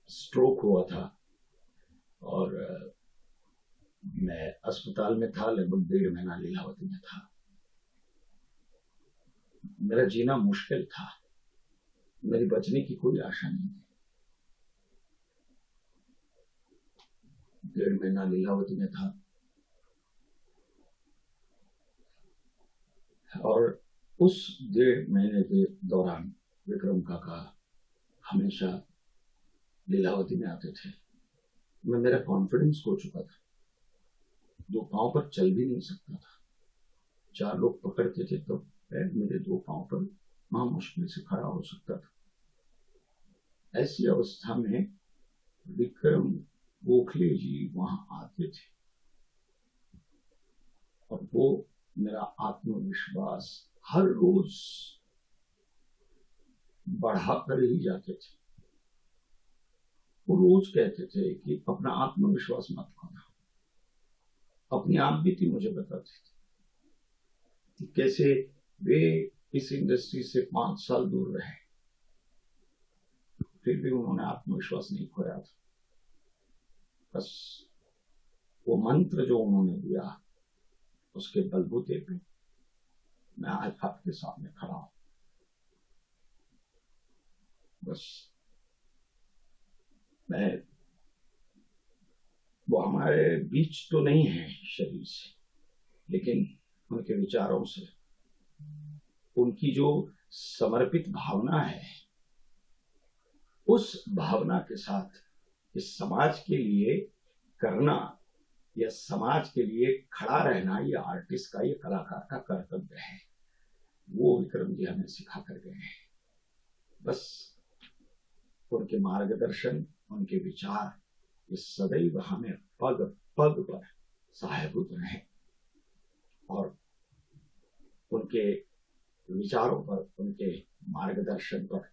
स्ट्रोक हुआ था और मैं अस्पताल में था, लगभग 1.5 महीना लीलावती में था। मेरा जीना मुश्किल था, मेरी बचने की कोई आशा नहीं थी। 1.5 महीना लीलावती में था और उस 1.5 महीने के दौरान विक्रम काका हमेशा लीलावती में आते थे। मैं, मेरा कॉन्फिडेंस खो चुका था, 2 पांव पर चल भी नहीं सकता था। 4 लोग पकड़ते थे तो पैर मेरे 2 पांव पर वहां मुश्किल से खड़ा हो सकता था। ऐसी अवस्था में विक्रम गोखले जी वहां आते थे और वो मेरा आत्मविश्वास हर रोज बढ़ाकर ही जाते थे। वो रोज कहते थे कि अपना आत्मविश्वास मत खोना। अपनी आप बीती मुझे बताते थे कि कैसे वे इस इंडस्ट्री से 5 साल दूर रहे, फिर भी उन्होंने आत्मविश्वास नहीं खोया था। बस वो मंत्र जो उन्होंने दिया उसके बलबूते पे मैं आज आपके सामने खड़ा हूं। बस मैं, वो हमारे बीच तो नहीं है शरीर से, लेकिन उनके विचारों से, उनकी जो समर्पित भावना है, उस भावना के साथ इस समाज के लिए करना या समाज के लिए खड़ा रहना, ये आर्टिस्ट का, ये कलाकार का कर्तव्य है। वो विक्रम जी हमें सिखा कर गए हैं। बस उनके मार्गदर्शन, उनके विचार, ये सदैव हमें पग पग पर सहायभूत रहे और उनके विचारों पर, उनके मार्गदर्शन पर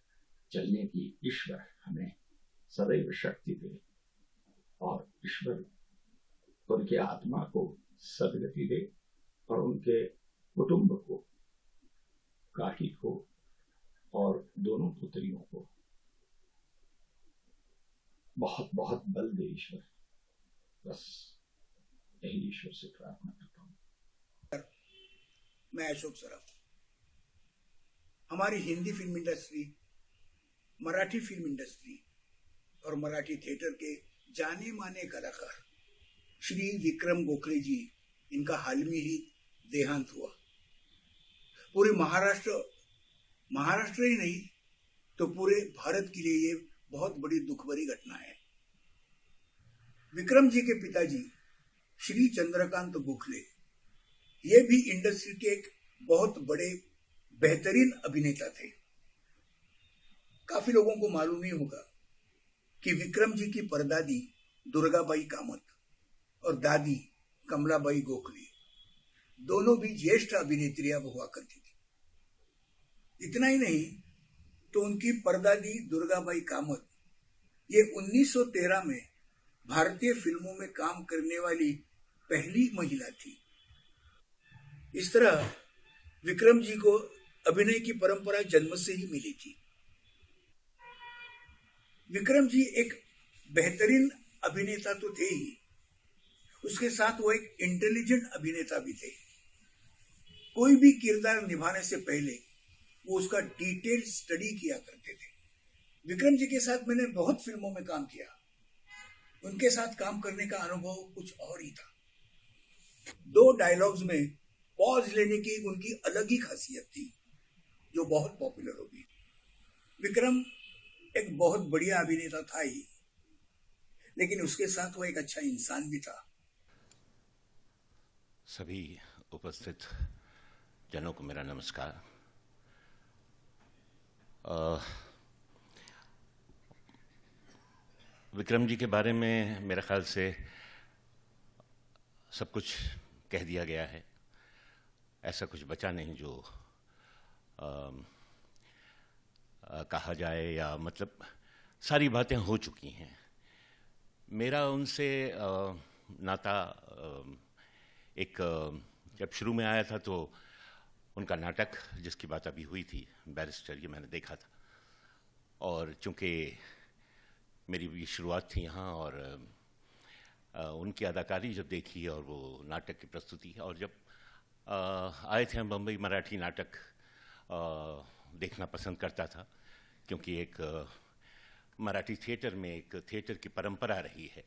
चलने की ईश्वर हमें सदैव शक्ति दे और ईश्वर उनके आत्मा को सदगति दे और उनके कुटुंब को, काकी को और दोनों पुत्रियों को बहुत बहुत बल दे ईश्वर। बस यही ईश्वर से प्रार्थना करता हूँ। मैं अशोक सराफ। हमारी Hindi film industry, Marathi film industry और मराठी थिएटर के जाने माने कलाकार श्री विक्रम गोखले जी, इनका हाल में ही देहांत हुआ। पूरे महाराष्ट्र ही नहीं तो पूरे भारत के लिए ये बहुत बड़ी दुख भरी घटना है। विक्रम जी के पिताजी श्री चंद्रकांत गोखले, ये भी इंडस्ट्री के एक बहुत बड़े बेहतरीन अभिनेता थे। काफी लोगों को मालूम नहीं होगा कि विक्रम जी की परदादी दुर्गाबाई कामत और दादी कमलाबाई गोखले दोनों भी ज्येष्ठ अभिनेत्रियां हुआ करती थी। इतना ही नहीं, तो उनकी परदादी दुर्गाबाई कामत ये 1913 में भारतीय फिल्मों में काम करने वाली पहली महिला थी। इस तरह विक्रम जी को अभिनय की परंपरा जन्म से ही मिली थी। विक्रम जी एक बेहतरीन अभिनेता तो थे ही, उसके साथ वो एक इंटेलिजेंट अभिनेता भी थे। कोई भी किरदार निभाने से पहले वो उसका डिटेल स्टडी किया करते थे। विक्रम जी के साथ मैंने बहुत फिल्मों में काम किया। उनके साथ काम करने का अनुभव कुछ और ही था। 2 डायलॉग्स में पॉज लेने की उनकी अलग ही खासियत थी, जो बहुत पॉपुलर हो गई। विक्रम एक बहुत बढ़िया अभिनेता था ही, लेकिन उसके साथ वो एक अच्छा इंसान भी था। सभी उपस्थित जनों को मेरा नमस्कार। विक्रम जी के बारे में मेरे ख्याल से सब कुछ कह दिया गया है। ऐसा कुछ बचा नहीं जो कहा जाए, या मतलब सारी बातें हो चुकी हैं। मेरा उनसे नाता एक जब शुरू में आया था तो उनका नाटक जिसकी बात अभी हुई थी, बैरिस्टर, ये मैंने देखा था। और चूंकि मेरी भी शुरुआत थी यहाँ, और उनकी अदाकारी जब देखी और वो नाटक की प्रस्तुति, और जब आए थे हम बम्बई, मराठी नाटक देखना पसंद करता था, क्योंकि एक मराठी थिएटर में एक थिएटर की परंपरा रही है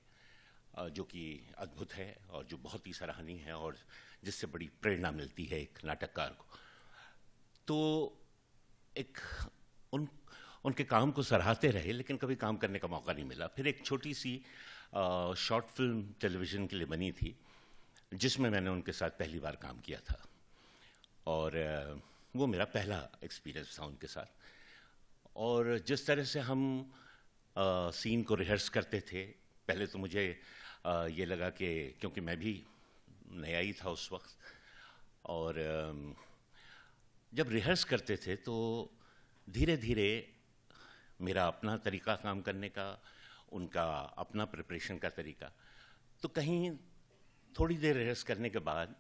जो कि अद्भुत है और जो बहुत ही सराहनीय है, और जिससे बड़ी प्रेरणा मिलती है एक नाटककार को। तो एक उनके काम को सराहते रहे, लेकिन कभी काम करने का मौका नहीं मिला। फिर एक छोटी सी शॉर्ट फिल्म टेलीविज़न के लिए बनी थी, जिसमें मैंने उनके साथ पहली बार काम किया था, और वो मेरा पहला एक्सपीरियंस था उनके साथ। और जिस तरह से हम सीन को रिहर्स करते थे, पहले तो मुझे ये लगा कि क्योंकि मैं भी नया ही था उस वक्त, और जब रिहर्स करते थे तो धीरे धीरे मेरा अपना तरीका काम करने का, उनका अपना प्रिपरेशन का तरीका, तो कहीं थोड़ी देर रिहर्स करने के बाद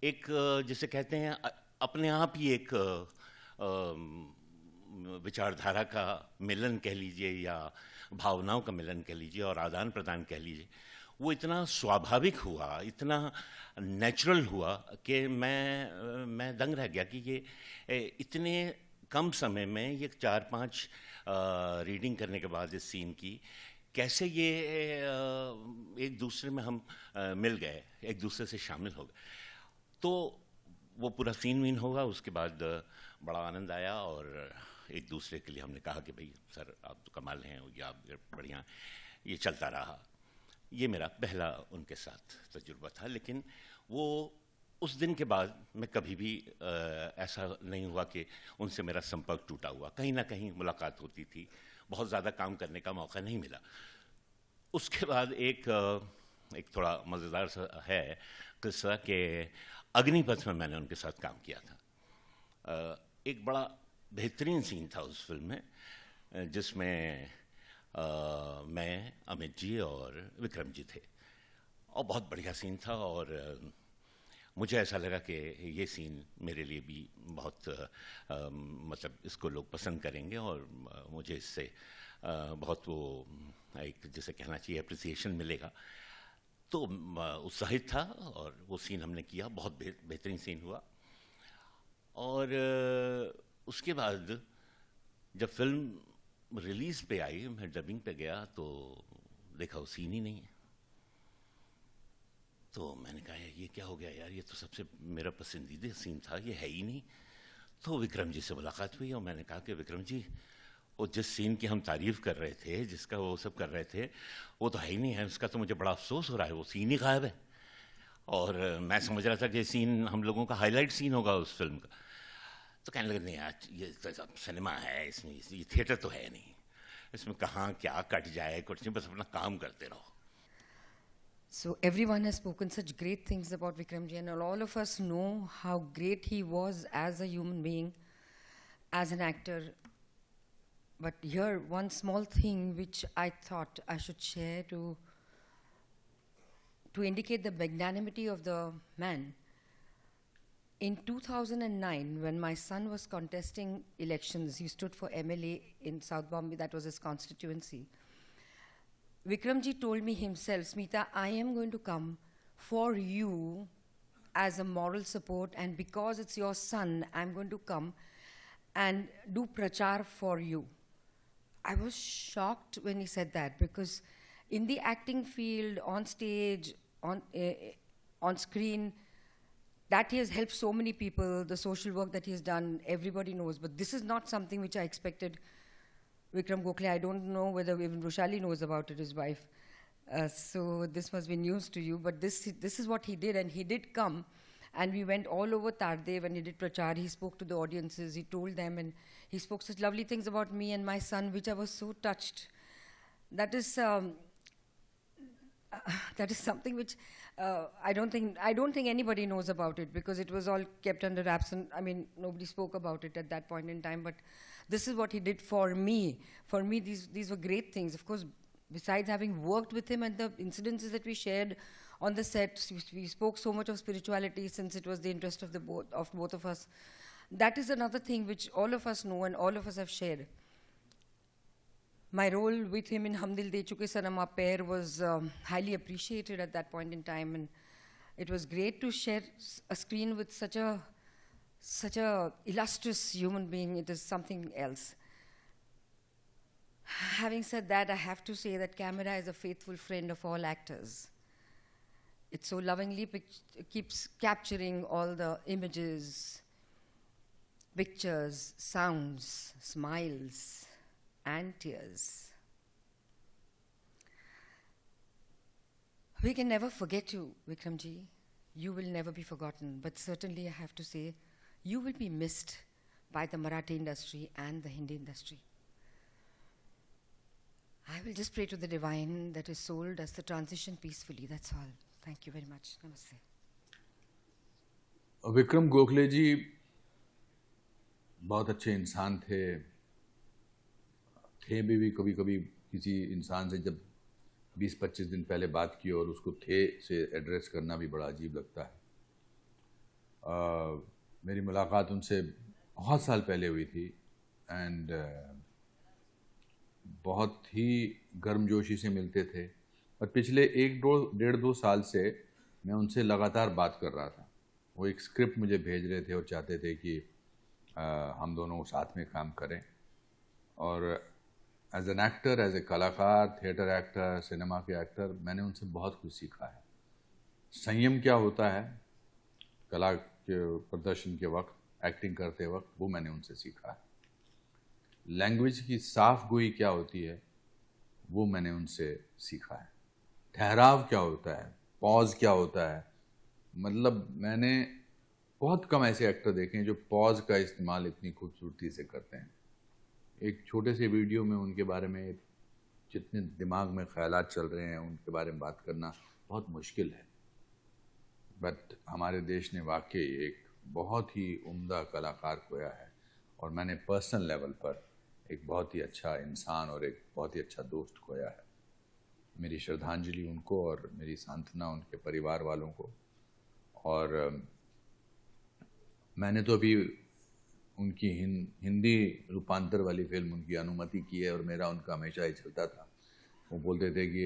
एक जिसे कहते हैं अपने आप ही एक विचारधारा का मिलन कह लीजिए, या भावनाओं का मिलन कह लीजिए, और आदान प्रदान कह लीजिए, वो इतना स्वाभाविक हुआ, इतना नेचुरल हुआ कि मैं दंग रह गया कि ये इतने कम समय में ये 4-5 रीडिंग करने के बाद इस सीन की कैसे ये एक दूसरे में हम मिल गए, एक दूसरे से शामिल हो गए। तो वो पूरा सीन वीन होगा, उसके बाद बड़ा आनंद आया, और एक दूसरे के लिए हमने कहा कि भाई सर आप तो कमाल हैं, या आप बढ़िया, ये चलता रहा। ये मेरा पहला उनके साथ तजुर्बा था। लेकिन वो उस दिन के बाद मैं कभी भी ऐसा नहीं हुआ कि उनसे मेरा संपर्क टूटा हुआ। कहीं ना कहीं मुलाकात होती थी, बहुत ज़्यादा काम करने का मौका नहीं मिला। उसके बाद एक थोड़ा मज़ेदार सा है किस्सा कि अग्निपथ में मैंने उनके साथ काम किया था। एक बड़ा बेहतरीन सीन था उस फिल्म में, जिसमें मैं, अमित जी और विक्रम जी थे, और बहुत बढ़िया सीन था। और मुझे ऐसा लगा कि ये सीन मेरे लिए भी बहुत मतलब इसको लोग पसंद करेंगे, और मुझे इससे बहुत वो एक जिसे कहना चाहिए अप्रिसिएशन मिलेगा। तो उत्साहित था, और वो सीन हमने किया, बहुत बेहतरीन सीन हुआ। और उसके बाद जब फिल्म रिलीज़ पे आई, मैं डबिंग पे गया तो देखा वो सीन ही नहीं है। तो मैंने कहा ये क्या हो गया यार, ये तो सबसे मेरा पसंदीदा सीन था, ये है ही नहीं। तो विक्रम जी से मुलाकात हुई, और मैंने कहा कि विक्रम जी, वो जिस सीन की हम तारीफ़ कर रहे थे, जिसका वो सब कर रहे थे, वो तो है ही नहीं है, उसका तो मुझे बड़ा अफसोस हो रहा है, वो सीन ही गायब है। और मैं समझ रहा था कि सीन हम लोगों का हाईलाइट सीन होगा उस फिल्म का। तो कहने लगे नहीं यार, ये तो सिनेमा है, इसमें ये थिएटर तो है नहीं, इसमें कहाँ क्या कट जाए, कुछ नहीं, बस अपना काम करते रहो। So everyone has spoken such great things about Vikram ji, and all of us know how great he was as a human being, as an actor, But here, one small thing which I thought I should share to indicate the magnanimity of the man. In 2009, when my son was contesting elections, he stood for MLA in South Bombay, that was his constituency. Vikramji told me himself, Smita, I am going to come for you as a moral support, and because it's your son, I'm going to come and do prachar for you. I was shocked when he said that, because in the acting field, on stage, on screen, that he has helped so many people, the social work that he has done, everybody knows. But this is not something which I expected Vikram Gokhale. I don't know whether even Roshali knows about it, his wife. So this must be news to you. But this is what he did, and he did come. And we went all over Tardev and he did prachar. He spoke to the audiences, he told them, and he spoke such lovely things about me and my son, which I was so touched. That is something which I don't think anybody knows about it, because it was all kept under wraps, and I mean nobody spoke about it at that point in time. But this is what he did for me. For me, these were great things. Of course, besides having worked with him and the incidences that we shared on the set, we spoke so much of spirituality, since it was the interest of both of us. That is another thing which all of us know and all of us have shared. My role with him in Hum Dil De Chuke Sanam Aap Pair was highly appreciated at that point in time, and it was great to share a screen with such a illustrious human being. It is something else. Having said that, I have to say that camera is a faithful friend of all actors. It so lovingly keeps capturing all the images, pictures, sounds, smiles, and tears. We can never forget you, Vikramji. You will never be forgotten. But certainly I have to say, you will be missed by the Marathi industry and the Hindi industry. I will just pray to the divine that his soul does the transition peacefully. That's all. Thank you very much. Namaste. Vikram Gokhale जी बहुत अच्छे इंसान थे भी कभी कभी किसी इंसान से जब 20-25 दिन पहले बात की और उसको थे से एड्रेस करना भी बड़ा अजीब लगता है। मेरी मुलाकात उनसे बहुत साल पहले हुई थी एंड बहुत ही गर्मजोशी से मिलते थे, और पिछले 1-1.5-2 साल से मैं उनसे लगातार बात कर रहा था। वो एक स्क्रिप्ट मुझे भेज रहे थे और चाहते थे कि हम दोनों साथ में काम करें। और as an actor, as a कलाकार, थिएटर एक्टर, सिनेमा के एक्टर, मैंने उनसे बहुत कुछ सीखा है। संयम क्या होता है कला के प्रदर्शन के वक्त, एक्टिंग करते वक्त, वो मैंने उनसे सीखा है। लैंग्वेज की साफ गोई क्या होती है वो मैंने उनसे सीखा है। ठहराव क्या होता है, पॉज क्या होता है, मतलब मैंने बहुत कम ऐसे एक्टर देखे हैं जो पॉज का इस्तेमाल इतनी खूबसूरती से करते हैं। एक छोटे से वीडियो में उनके बारे में जितने दिमाग में ख्यालात चल रहे हैं उनके बारे में बात करना बहुत मुश्किल है, बट हमारे देश ने वाकई एक बहुत ही उम्दा कलाकार खोया है, और मैंने पर्सनल लेवल पर एक बहुत ही अच्छा इंसान और एक बहुत ही अच्छा दोस्त खोया है। मेरी श्रद्धांजलि उनको और मेरी सांत्वना उनके परिवार वालों को। और मैंने तो अभी उनकी हिंदी रूपांतर वाली फिल्म उनकी अनुमति की है, और मेरा उनका हमेशा ही चलता था। वो बोलते थे कि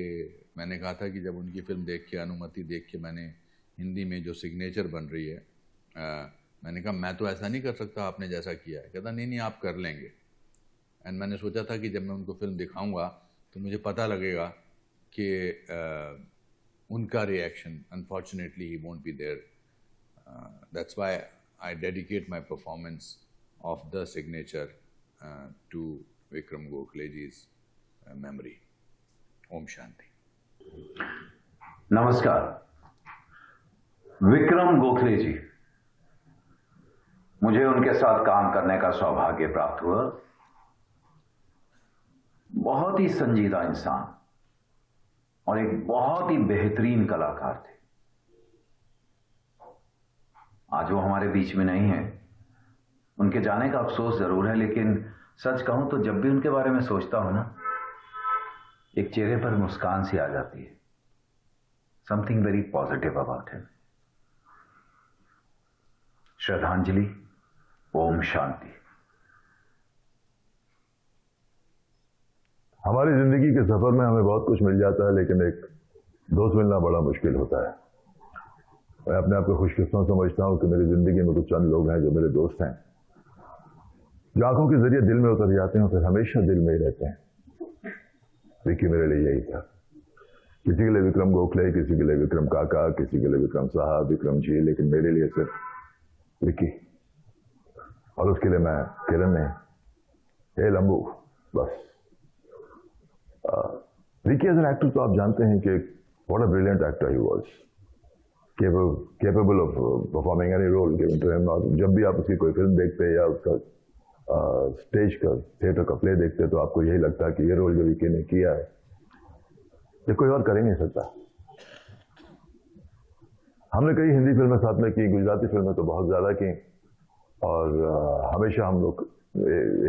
मैंने कहा था कि जब उनकी फिल्म देख के, अनुमति देख के मैंने हिंदी में जो सिग्नेचर बन रही है, मैंने कहा मैं तो ऐसा नहीं कर सकता आपने जैसा किया है। कहता नहीं आप कर लेंगे। एंड मैंने सोचा था कि जब मैं उनको फिल्म दिखाऊंगा तो मुझे पता लगेगा कि उनका reaction, unfortunately he won't be there. That's why I dedicate my performance of the signature to Vikram Gokhale ji's memory. Om Shanti. नमस्कार। विक्रम गोखले जी, मुझे उनके साथ काम करने का सौभाग्य प्राप्त हुआ। बहुत ही संजीदा इंसान और एक बहुत ही बेहतरीन कलाकार थे। आज वो हमारे बीच में नहीं है, उनके जाने का अफसोस जरूर है, लेकिन सच कहूं तो जब भी उनके बारे में सोचता हूं ना, एक चेहरे पर मुस्कान सी आ जाती है. Something very positive about him. श्रद्धांजलि. ओम शांति. हमारी जिंदगी के सफर में हमें बहुत कुछ मिल जाता है, लेकिन एक दोस्त मिलना बड़ा मुश्किल होता है. मैं अपने आप को खुशकिस्मत समझता हूं कि मेरी जिंदगी में कुछ चंद लोग हैं जो मेरे दोस्त हैं, जो आंखों के जरिए दिल में उतर जाते हैं और फिर हमेशा दिल में ही रहते हैं. विकी मेरे लिए यही था. किसी के लिए विक्रम गोखले, किसी के लिए विक्रम काका, किसी के लिए विक्रम साहब, विक्रम जी, लेकिन मेरे लिए सिर्फ विकी. और उसके लिए मैं किरण ने, हे लंबू, बस. विकी एज एन एक्टर तो आप जानते हैं कि what a brilliant actor he was, capable of performing any role given to him. और जब भी आप उसकी कोई फिल्म देखते हैं या उसका स्टेज का, थिएटर का प्ले देखते हैं, तो आपको यही लगता है कि ये रोल जो विकी ने किया है ये कोई और कर ही नहीं सकता. हमने कई हिंदी फिल्में साथ में की, गुजराती फिल्में तो बहुत ज्यादा की, और हमेशा हम लोग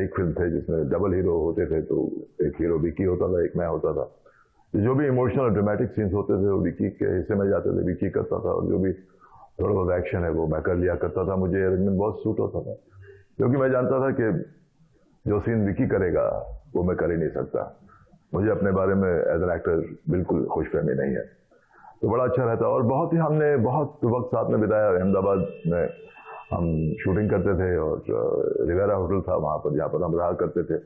एक फिल्म थे जिसमें डबल हीरो होते थे, तो एक हीरो विकी होता था, एक मैं होता था. जो भी इमोशनल और ड्रामेटिक सीन्स होते थे वो विकी के हिस्से में जाते थे, विकी करता था, और जो भी थोड़ा बहुत एक्शन है वो मैं कर लिया करता था. मुझे अरेंजमेंट बहुत सूट होता था, क्योंकि मैं जानता था कि जो सीन विकी करेगा वो मैं कर ही नहीं सकता. मुझे अपने बारे में एज एन एक्टर बिल्कुल खुशफहमी नहीं है, तो बड़ा अच्छा रहता. और बहुत ही हमने बहुत वक्त साथ में बिताया. अहमदाबाद में हम शूटिंग करते थे, और रिवेरा होटल था वहाँ पर, जहाँ पर हम रहा करते थे.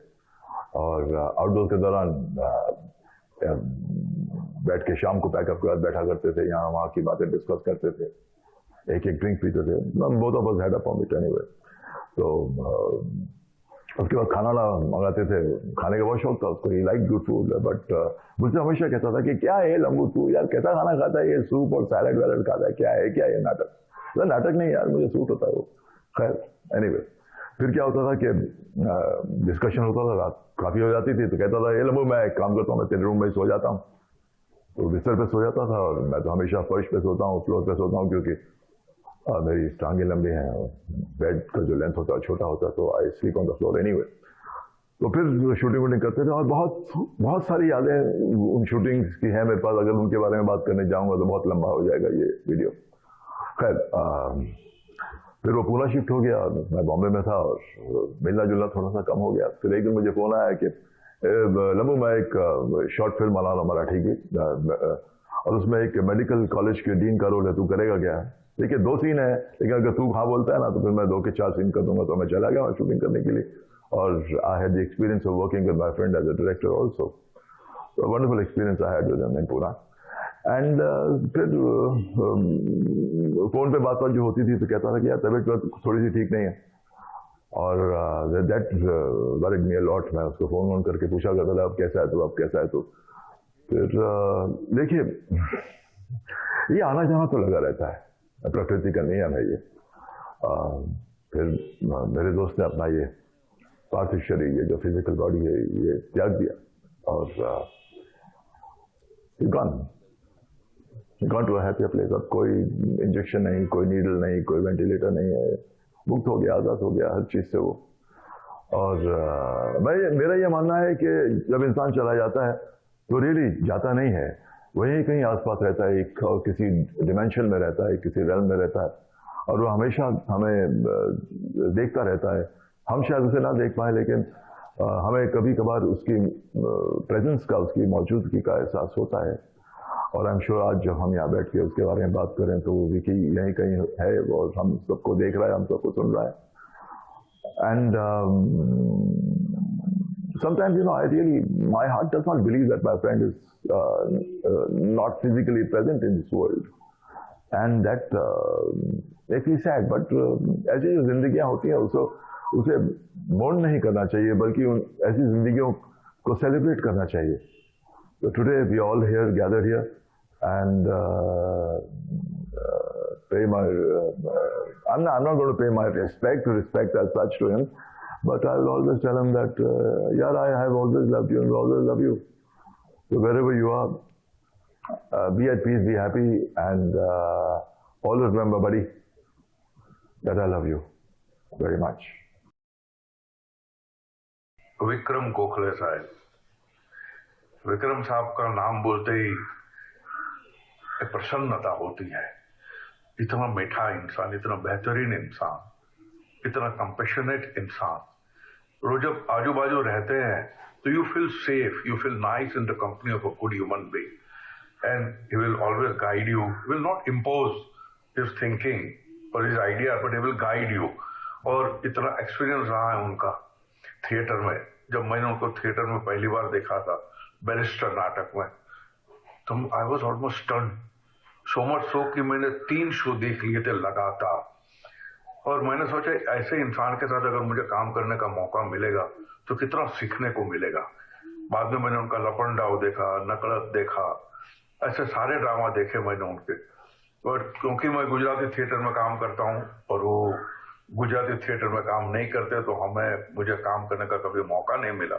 और आउटडोर के दौरान बैठ के शाम को पैकअप के बाद बैठा करते थे, यहाँ वहाँ की बातें डिस्कस करते थे, एक एक ड्रिंक पीते थे. Both of us had a permit anyway. तो उसके बाद खाना मंगाते थे. खाने का बहुत शौक था उसको, ही लाइक गुड फूड, बट मुझसे हमेशा कहता था कि क्या है लंबू तू यार, कैसा खाना खाता है, ये सूप और सैलड वैलड खाता है, क्या है ये नाटक. तो नाटक नहीं यार, मुझे सूट होता है वो. खैर एनीवे, फिर क्या होता था कि डिस्कशन होता था, रात काफी हो जाती थी, तो कहता था ये लंबू मैं एक काम करता हूँ, मैं तेरे रूम में सो जाता हूँ. तो बिस्तर पे सो जाता था, और मैं तो हमेशा फर्श पे सोता हूँ, फ्लोर पे सोता हूँ, क्योंकि मेरी टांगें लंबी हैं, बेड का जो लेंथ होता है छोटा होता है, तो I sleep on the floor anyway. तो फिर शूटिंग वूटिंग करते थे, और बहुत सारी यादें उन शूटिंग्स की हैं मेरे पास. अगर उनके बारे में बात करने जाऊंगा तो बहुत लंबा हो जाएगा ये वीडियो. खैर फिर वो पूना शिफ्ट हो गया, मैं बॉम्बे में था, और मिलना जुलना थोड़ा सा कम हो गया. फिर एक दिन मुझे फोन आया कि लंबू मैं एक शॉर्ट फिल्म बना रहा हूँ मराठी की, और उसमें एक मेडिकल कॉलेज के डीन का रोल है, तू करेगा क्या. देखिए 2 सीन है, लेकिन अगर तू हाँ बोलता है ना तो फिर मैं 2 के 4 सीन कर दूंगा. तो मैं चला गया शूटिंग करने के लिए, और I had the experience of working with my friend as a director also. Wonderful experience I had with him in Poona. And फिर फोन पे बात जो होती थी तो कहता था कि यार तबीयत थोड़ी सी ठीक नहीं है, और that worried me a lot. मैं उसको फोन करके पूछा करता था अब कैसा है तो, अब कैसा है तो. फिर देखिए ये आना जाना तो लगा रहता है, प्रकृति का नियम है ये. फिर मेरे दोस्त ने अपना ये पार्थिव शरीर, ये जो फिजिकल बॉडी है, ये त्याग दिया, और gone to a happier place. अब कोई इंजेक्शन नहीं, कोई नीडल नहीं, कोई वेंटिलेटर नहीं है, मुक्त हो गया, आजाद हो गया हर चीज से वो. और मेरा ये मानना है कि जब इंसान चला जाता है तो रियली जाता नहीं है, वही कहीं आसपास रहता है, एक और किसी डिमेंशन में रहता है, किसी रेल में रहता है, और वो हमेशा हमें देखता रहता है. हम शायद उसे ना देख पाए, लेकिन हमें कभी कभार उसकी प्रेजेंस का, उसकी मौजूदगी का एहसास होता है. और आई एम श्योर आज जब हम यहाँ बैठ के उसके बारे में बात करें तो विकी यहीं कहीं है, और हम सबको देख रहा है, हम सबको सुन रहा है. And sometimes, I really, my heart does not believe that my friend is not physically present in this world. And that makes me sad. But ऐसी जो जिंदगियां होती हैं उसे मोर्न नहीं करना चाहिए, बल्कि ऐसी जिंदगियों को सेलिब्रेट करना चाहिए. So today we all here gathered here and pay my. I'm not going to pay my respect as such to him. But I will always tell him that, I have always loved you and will always love you. So wherever you are, be at peace, be happy, and always remember, buddy, that I love you very much. Vikram Gokhale साहब। विक्रम साहब का नाम बोलते ही एक प्रसन्नता होती है। इतना मीठा इंसान, इतना बेहतरीन इंसान, इतना कंपैशनेट इंसान। रोज जब आजू बाजू रहते हैं तो you feel safe, you feel nice in the company of a good human being, and he will always guide you, will not impose his thinking और his idea, but he will guide you. और इतना experience रहा है उनका theatre में। जब मैंने उनको थिएटर में पहली बार देखा था बैरिस्टर नाटक में, तो I was almost stunned, so much so कि मैंने 3 शो देख लिए थे लगातार। और मैंने सोचा ऐसे इंसान के साथ अगर मुझे काम करने का मौका मिलेगा तो कितना सीखने को मिलेगा। बाद में मैंने उनका लपंडाव देखा, नकलत देखा, ऐसे सारे ड्रामा देखे मैंने उनके। और क्योंकि मैं गुजराती थिएटर में काम करता हूँ और वो गुजराती थिएटर में काम नहीं करते, तो मुझे काम करने का कभी मौका नहीं मिला।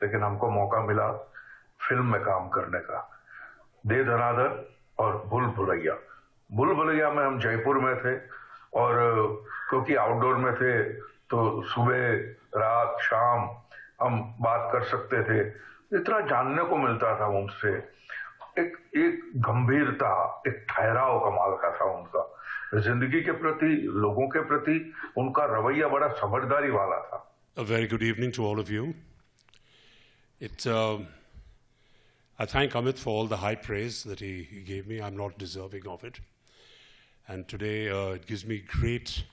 लेकिन हमको मौका मिला फिल्म में काम करने का। दे धनाधर और भूल भुलैया। भूल भुलैया में हम जयपुर में थे, और क्योंकि आउटडोर में थे तो सुबह रात शाम हम बात कर सकते थे। इतना जानने को मिलता था उनसे। एक गंभीरता, एक ठहराव कमाल का था उनका जिंदगी के प्रति, लोगों के प्रति। उनका रवैया बड़ा समझदारी वाला था। A very good evening to all of you. I thank Amit for all the high praise that he gave me. I'm not deserving of it. And today it gives me great,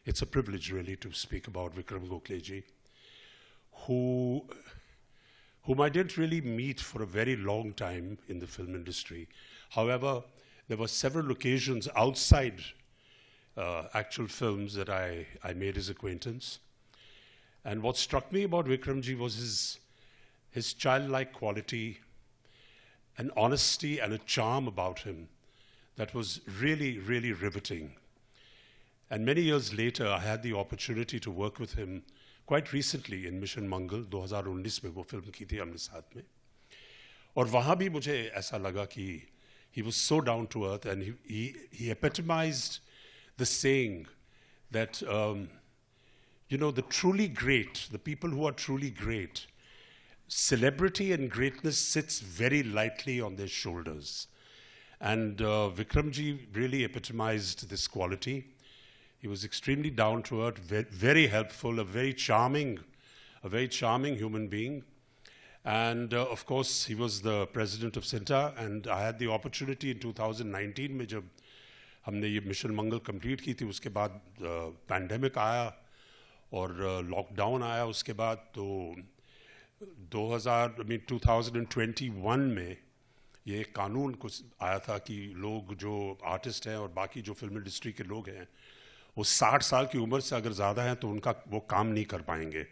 it's a privilege really to speak about Vikram Gokhale ji, whom I didn't really meet for a very long time in the film industry. However, there were several occasions outside actual films that I made his acquaintance. And what struck me about Vikram ji was his childlike quality, an honesty and a charm about him that was really, really riveting. And many years later, I had the opportunity to work with him quite recently in Mission Mangal, 2019 में वो film की थी हमने साथ में। और वहाँ भी मुझे ऐसा लगा कि he was so down to earth, and he epitomized the saying that, the truly great, the people who are truly great, celebrity and greatness sits very lightly on their shoulders. And Vikram ji really epitomized this quality. He was extremely down to earth, very helpful, a very charming human being. And of course, he was the president of CINTA, and I had the opportunity in 2019 में जब हमने ये mission मंगल complete की थी, उसके बाद pandemic आया और लॉकडाउन आया। उसके बाद तो 2021 में ये कानून कुछ आया था कि लोग जो आर्टिस्ट हैं और बाकी जो फिल्म इंडस्ट्री के लोग हैं वो 60 साल की उम्र से अगर ज़्यादा हैं तो उनका वो काम नहीं कर पाएंगे।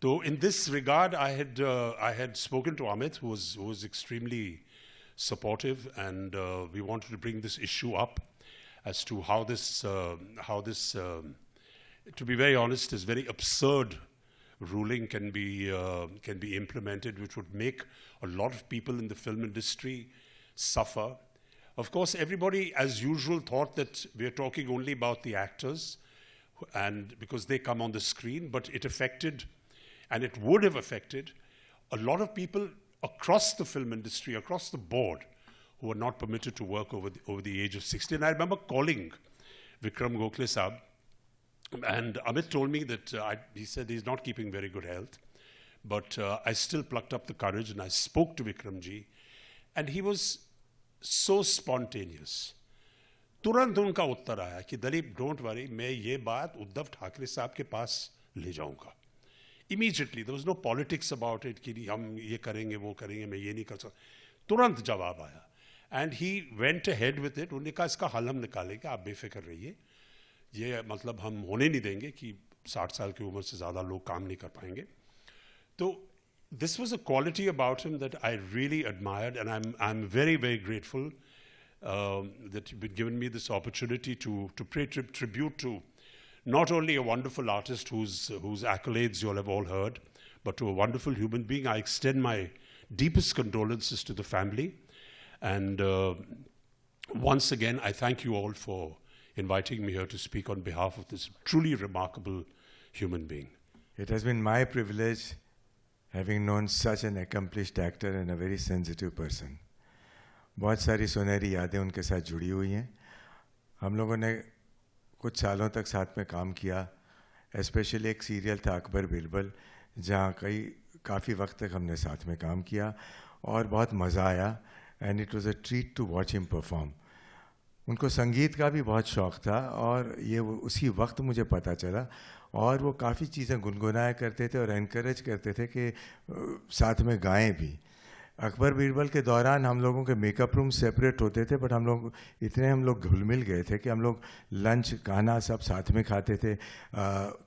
तो in this regard, I had spoken to Amit, who was extremely supportive, and we wanted to bring this issue up as to how this, to be very honest, is very absurd ruling can be implemented, which would make a lot of people in the film industry suffer. Of course, everybody, as usual, thought that we are talking only about the actors, and because they come on the screen, but it affected, and it would have affected, a lot of people across the film industry, across the board, who were not permitted to work over the age of 60. And I remember calling Vikram Gokhale Saab, and Amit told me that he said he's not keeping very good health, but I still plucked up the courage and I spoke to Vikram ji, and he was so spontaneous. तुरंत उनका उत्तर आया कि Dalip, don't worry, मैं ये बात उद्धव ठाकरे साहब के पास ले जाऊंगा. Immediately, there was no politics about it कि हम ये करेंगे, वो करेंगे, मैं ये नहीं कर सकता. तुरंत जवाब आया. And he went ahead with it. उन्होंने कहा इसका हल हम निकालेंगे, आप बेफिक्र रहिए. ये मतलब हम होने नहीं देंगे कि 60 साल की उम्र से ज़्यादा लोग काम नहीं कर पाएंगे. तो this was a quality about him that I really admired, and I'm very, very grateful that you've given me this opportunity to pay tribute to not only a wonderful artist whose accolades you all have all heard, but to a wonderful human being. I extend my deepest condolences to the family. And once again, I thank you all for inviting me here to speak on behalf of this truly remarkable human being. It has been my privilege having known such an accomplished actor and a very sensitive person. बहुत सारी सुनहरी यादें उनके साथ जुड़ी हुई हैं. हम लोगों ने कुछ सालों तक साथ में काम किया. स्पेशली एक सीरियल था अकबर बिरबल, जहाँ काफ़ी वक्त तक हमने साथ में काम किया और बहुत मज़ा आया. And it was a treat to watch him perform. उनको संगीत का भी बहुत शौक़ था और ये उसी वक्त मुझे पता चला. और वो काफ़ी चीज़ें गुनगुनाया करते थे और एनकरेज करते थे कि साथ में गाएं भी. अकबर बीरबल के दौरान हम लोगों के मेकअप रूम सेपरेट होते थे, बट हम लोग घुल मिल गए थे कि हम लोग लंच खाना सब साथ में खाते थे.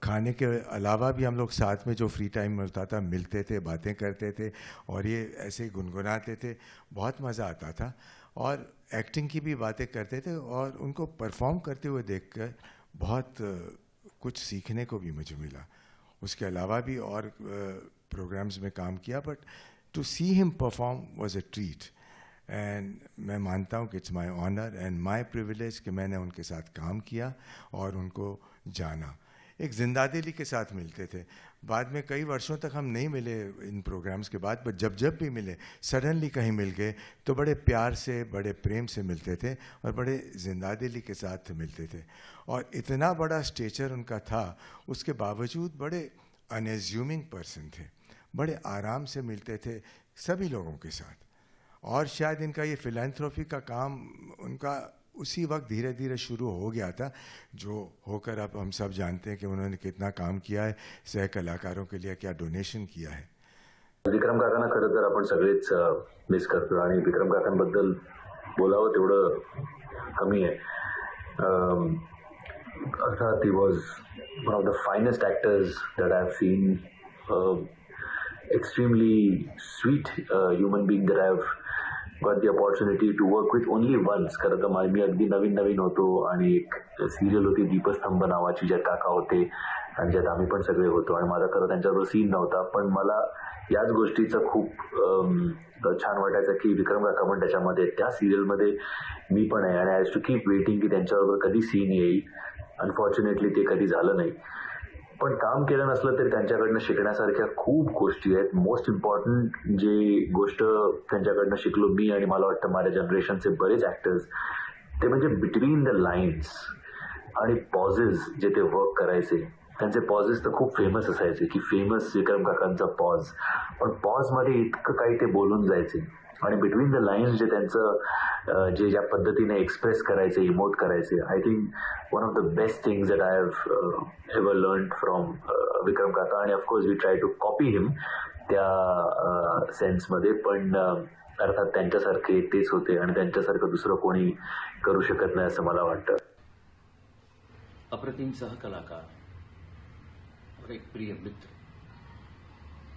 खाने के अलावा भी हम लोग साथ में जो फ्री टाइम मिलता था मिलते थे, बातें करते थे और ये ऐसे ही गुनगुनाते थे. बहुत मज़ा आता था और एक्टिंग की भी बातें करते थे और उनको परफॉर्म करते हुए देखकर बहुत कुछ सीखने को भी मुझे मिला. उसके अलावा भी और प्रोग्राम्स में काम किया, but to see him perform was a treat. And मैं मानता हूँ कि it's my honor and my privilege कि मैंने उनके साथ काम किया और उनको जाना. एक जिंदादिली के साथ मिलते थे. बाद में कई वर्षों तक हम नहीं मिले इन प्रोग्राम्स के बाद, बट जब भी मिले सडनली कहीं मिल गए तो बड़े प्यार से, बड़े प्रेम से मिलते थे और बड़े जिंदादिली के साथ मिलते थे. और इतना बड़ा स्टेचर उनका था, उसके बावजूद बड़े अनएज्यूमिंग पर्सन थे. बड़े आराम से मिलते थे सभी लोगों के साथ. और शायद इनका ये फिलैंथ्रोपी का काम उनका उसी वक्त धीरे धीरे शुरू हो गया था, जो होकर अब हम सब जानते हैं कि उन्होंने कितना काम किया है, सह कलाकारों के लिए क्या डोनेशन किया है. विक्रम काकांना खरं तर आपण सगळेच मिस करतो आणि विक्रम काकांबद्दल बोलावं तेवढं कमी आहे. अर्थात he was one of the finest actors that I have seen. Extremely sweet human being that I've got the opportunity to work with only once. खरं तर मी अगदी नवीन होतो आणि एक सिरियल होती दीपस्तंभ नावाची, ज्यात काका होते आणि ज्यात आम्ही पण सगळे होतो आणि माझा खरं त्यांच्याबरोबर सीन नव्हता, पण मला याच गोष्टीचं खूप छान वाटायचं की विक्रम काका पण त्याच्यामध्ये, त्या सिरियलमध्ये मी पण आहे आणि I has to keep waiting की त्यांच्याबरोबर कधी सीन येईल. अनफॉर्च्युनेटली ते कधी झालं नाही, पण काम केलं नसलं तरी त्यांच्याकडनं शिकण्यासारख्या खूप गोष्टी आहेत. मोस्ट इम्पॉर्टंट जे गोष्ट त्यांच्याकडनं शिकलो मी आणि मला वाटतं माझ्या जनरेशनचे बरेच ॲक्टर्स, ते म्हणजे बिटवीन द लाईन्स आणि पॉजेस जे ते वर्क करायचे. त्यांचे पॉजेस तर खूप फेमस असायचे की फेमस विक्रम काकांचा पॉज, पण पॉजमध्ये इतकं काही ते बोलून जायचे आणि बिटवीन द लाईन्स जे त्यांचं जे ज्या पद्धतीने एक्सप्रेस करायचे, इमोट करायचे, I think one of the best things that I have ever learned from Vikram काका. आणि of course we try to copy him त्या सेन्समध्ये, पण अर्थात त्यांच्यासारखे तेच होते आणि त्यांच्यासारखं दुसरं कोणी करू शकत नाही असं मला वाटतं. अप्रतिम सहकलाकार और एक प्रिय मित्र,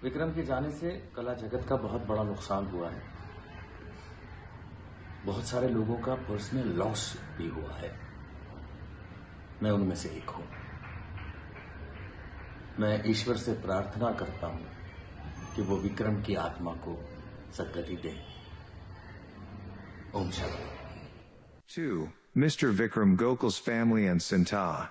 विक्रम के जाने से कला जगत का बहुत बड़ा नुकसान हुआ है. बहुत सारे लोगों का पर्सनल लॉस भी हुआ है. मैं उनमें से एक हूं. मैं ईश्वर से प्रार्थना करता हूं कि वो विक्रम की आत्मा को सद्गति दे. Om Shanti. 2. Mr. Vikram Gokul's family and Sinta.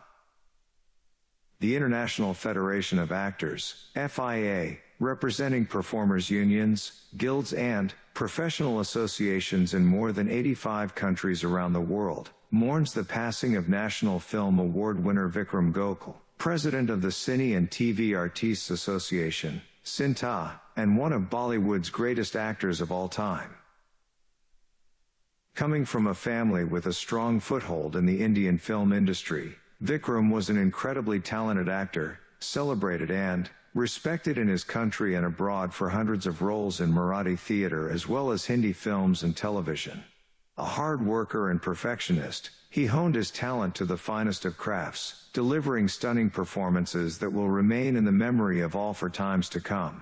The International Federation of Actors, FIA, representing performers' unions, guilds and professional associations in more than 85 countries around the world, mourns the passing of National Film Award winner Vikram Gokul, president of the Cine and TV Artists Association, Sinta, and one of Bollywood's greatest actors of all time. Coming from a family with a strong foothold in the Indian film industry, Vikram was an incredibly talented actor, celebrated and respected in his country and abroad for hundreds of roles in Marathi theater as well as Hindi films and television. A hard worker and perfectionist, he honed his talent to the finest of crafts, delivering stunning performances that will remain in the memory of all for times to come.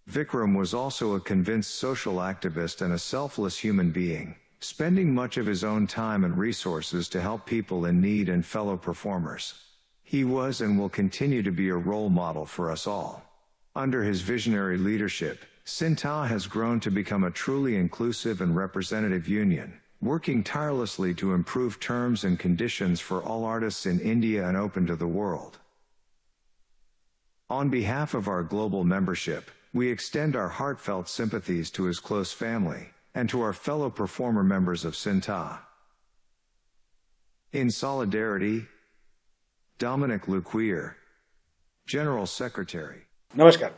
Vikram was also a convinced social activist and a selfless human being, spending much of his own time and resources to help people in need and fellow performers. He was and will continue to be a role model for us all. Under his visionary leadership, Sinta has grown to become a truly inclusive and representative union, working tirelessly to improve terms and conditions for all artists in India and open to the world. On behalf of our global membership, we extend our heartfelt sympathies to his close family and to our fellow performer members of Sinta. In solidarity, Dominic Luquier, General Secretary. नमस्कार,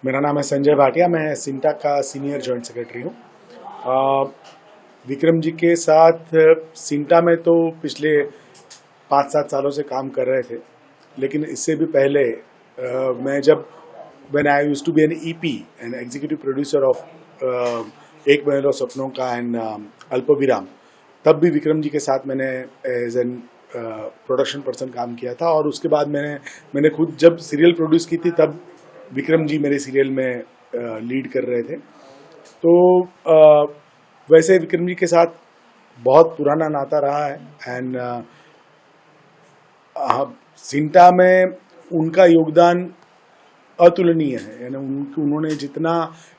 मेरा नाम है संजय भाटिया, मैं सिंटा का senior joint secretary हूँ। विक्रम जी के साथ CINTAA में तो पिछले 5-7 सालों से काम कर रहे थे, लेकिन इससे भी पहले मैं जब when I used to be an EP, an executive producer of एक महल और सपनों का एंड अल्पविराम, तब भी विक्रम जी के साथ मैंने एज एन प्रोडक्शन पर्सन काम किया था। और उसके बाद मैंने खुद जब सीरियल प्रोड्यूस की थी तब विक्रम जी मेरे सीरियल में लीड कर रहे थे। तो वैसे विक्रम जी के साथ बहुत पुराना नाता रहा है एंड सिंटा में उनका योगदान अतुलनीय है। यानी उन्होंने जितना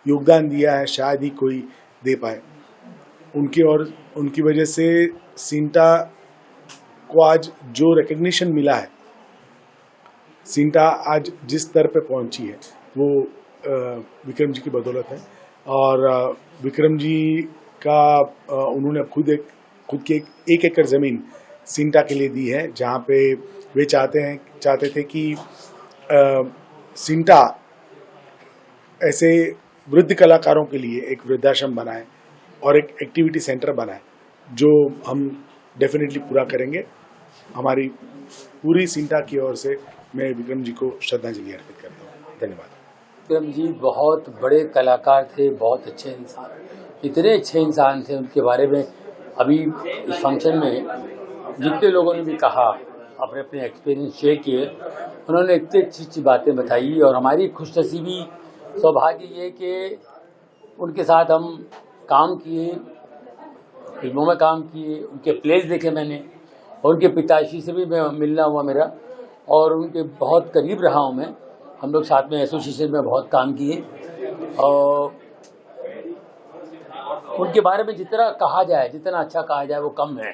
योगदान दिया है शायद ही कोई दे पाए। उनकी वजह से सिंटा को आज जो रिकग्निशन मिला है, सिंटा आज जिस स्तर पे पहुंची है वो विक्रम जी की बदौलत है। और विक्रम जी का उन्होंने खुद की एक एकड़ ज़मीन सिंटा के लिए दी है, जहाँ पे वे चाहते थे कि सिंटा ऐसे वृद्ध कलाकारों के लिए एक वृद्धाश्रम बनाए और एक एक्टिविटी सेंटर बनाए, जो हम डेफिनेटली पूरा करेंगे। हमारी पूरी सिंटा की ओर से मैं विक्रम जी को श्रद्धांजलि अर्पित करता हूँ। धन्यवाद। विक्रम जी बहुत बड़े कलाकार थे, बहुत अच्छे इंसान, इतने अच्छे इंसान थे। उनके बारे में अभी इस फंक्शन में जितने लोगों ने भी कहा, अपने अपने एक्सपीरियंस शेयर किए, उन्होंने इतनी अच्छी अच्छी बातें बताई। और हमारी खुशनसीबी सौभाग्य ये कि उनके साथ हम काम किए, फिल्मों में काम किए, उनके प्लेस देखे मैंने, और उनके पिताश्री से भी मिलना हुआ मेरा, और उनके बहुत करीब रहा हूँ मैं। हम लोग साथ में एसोसिएशन में बहुत काम किए। और उनके बारे में जितना कहा जाए, जितना अच्छा कहा जाए वो कम है,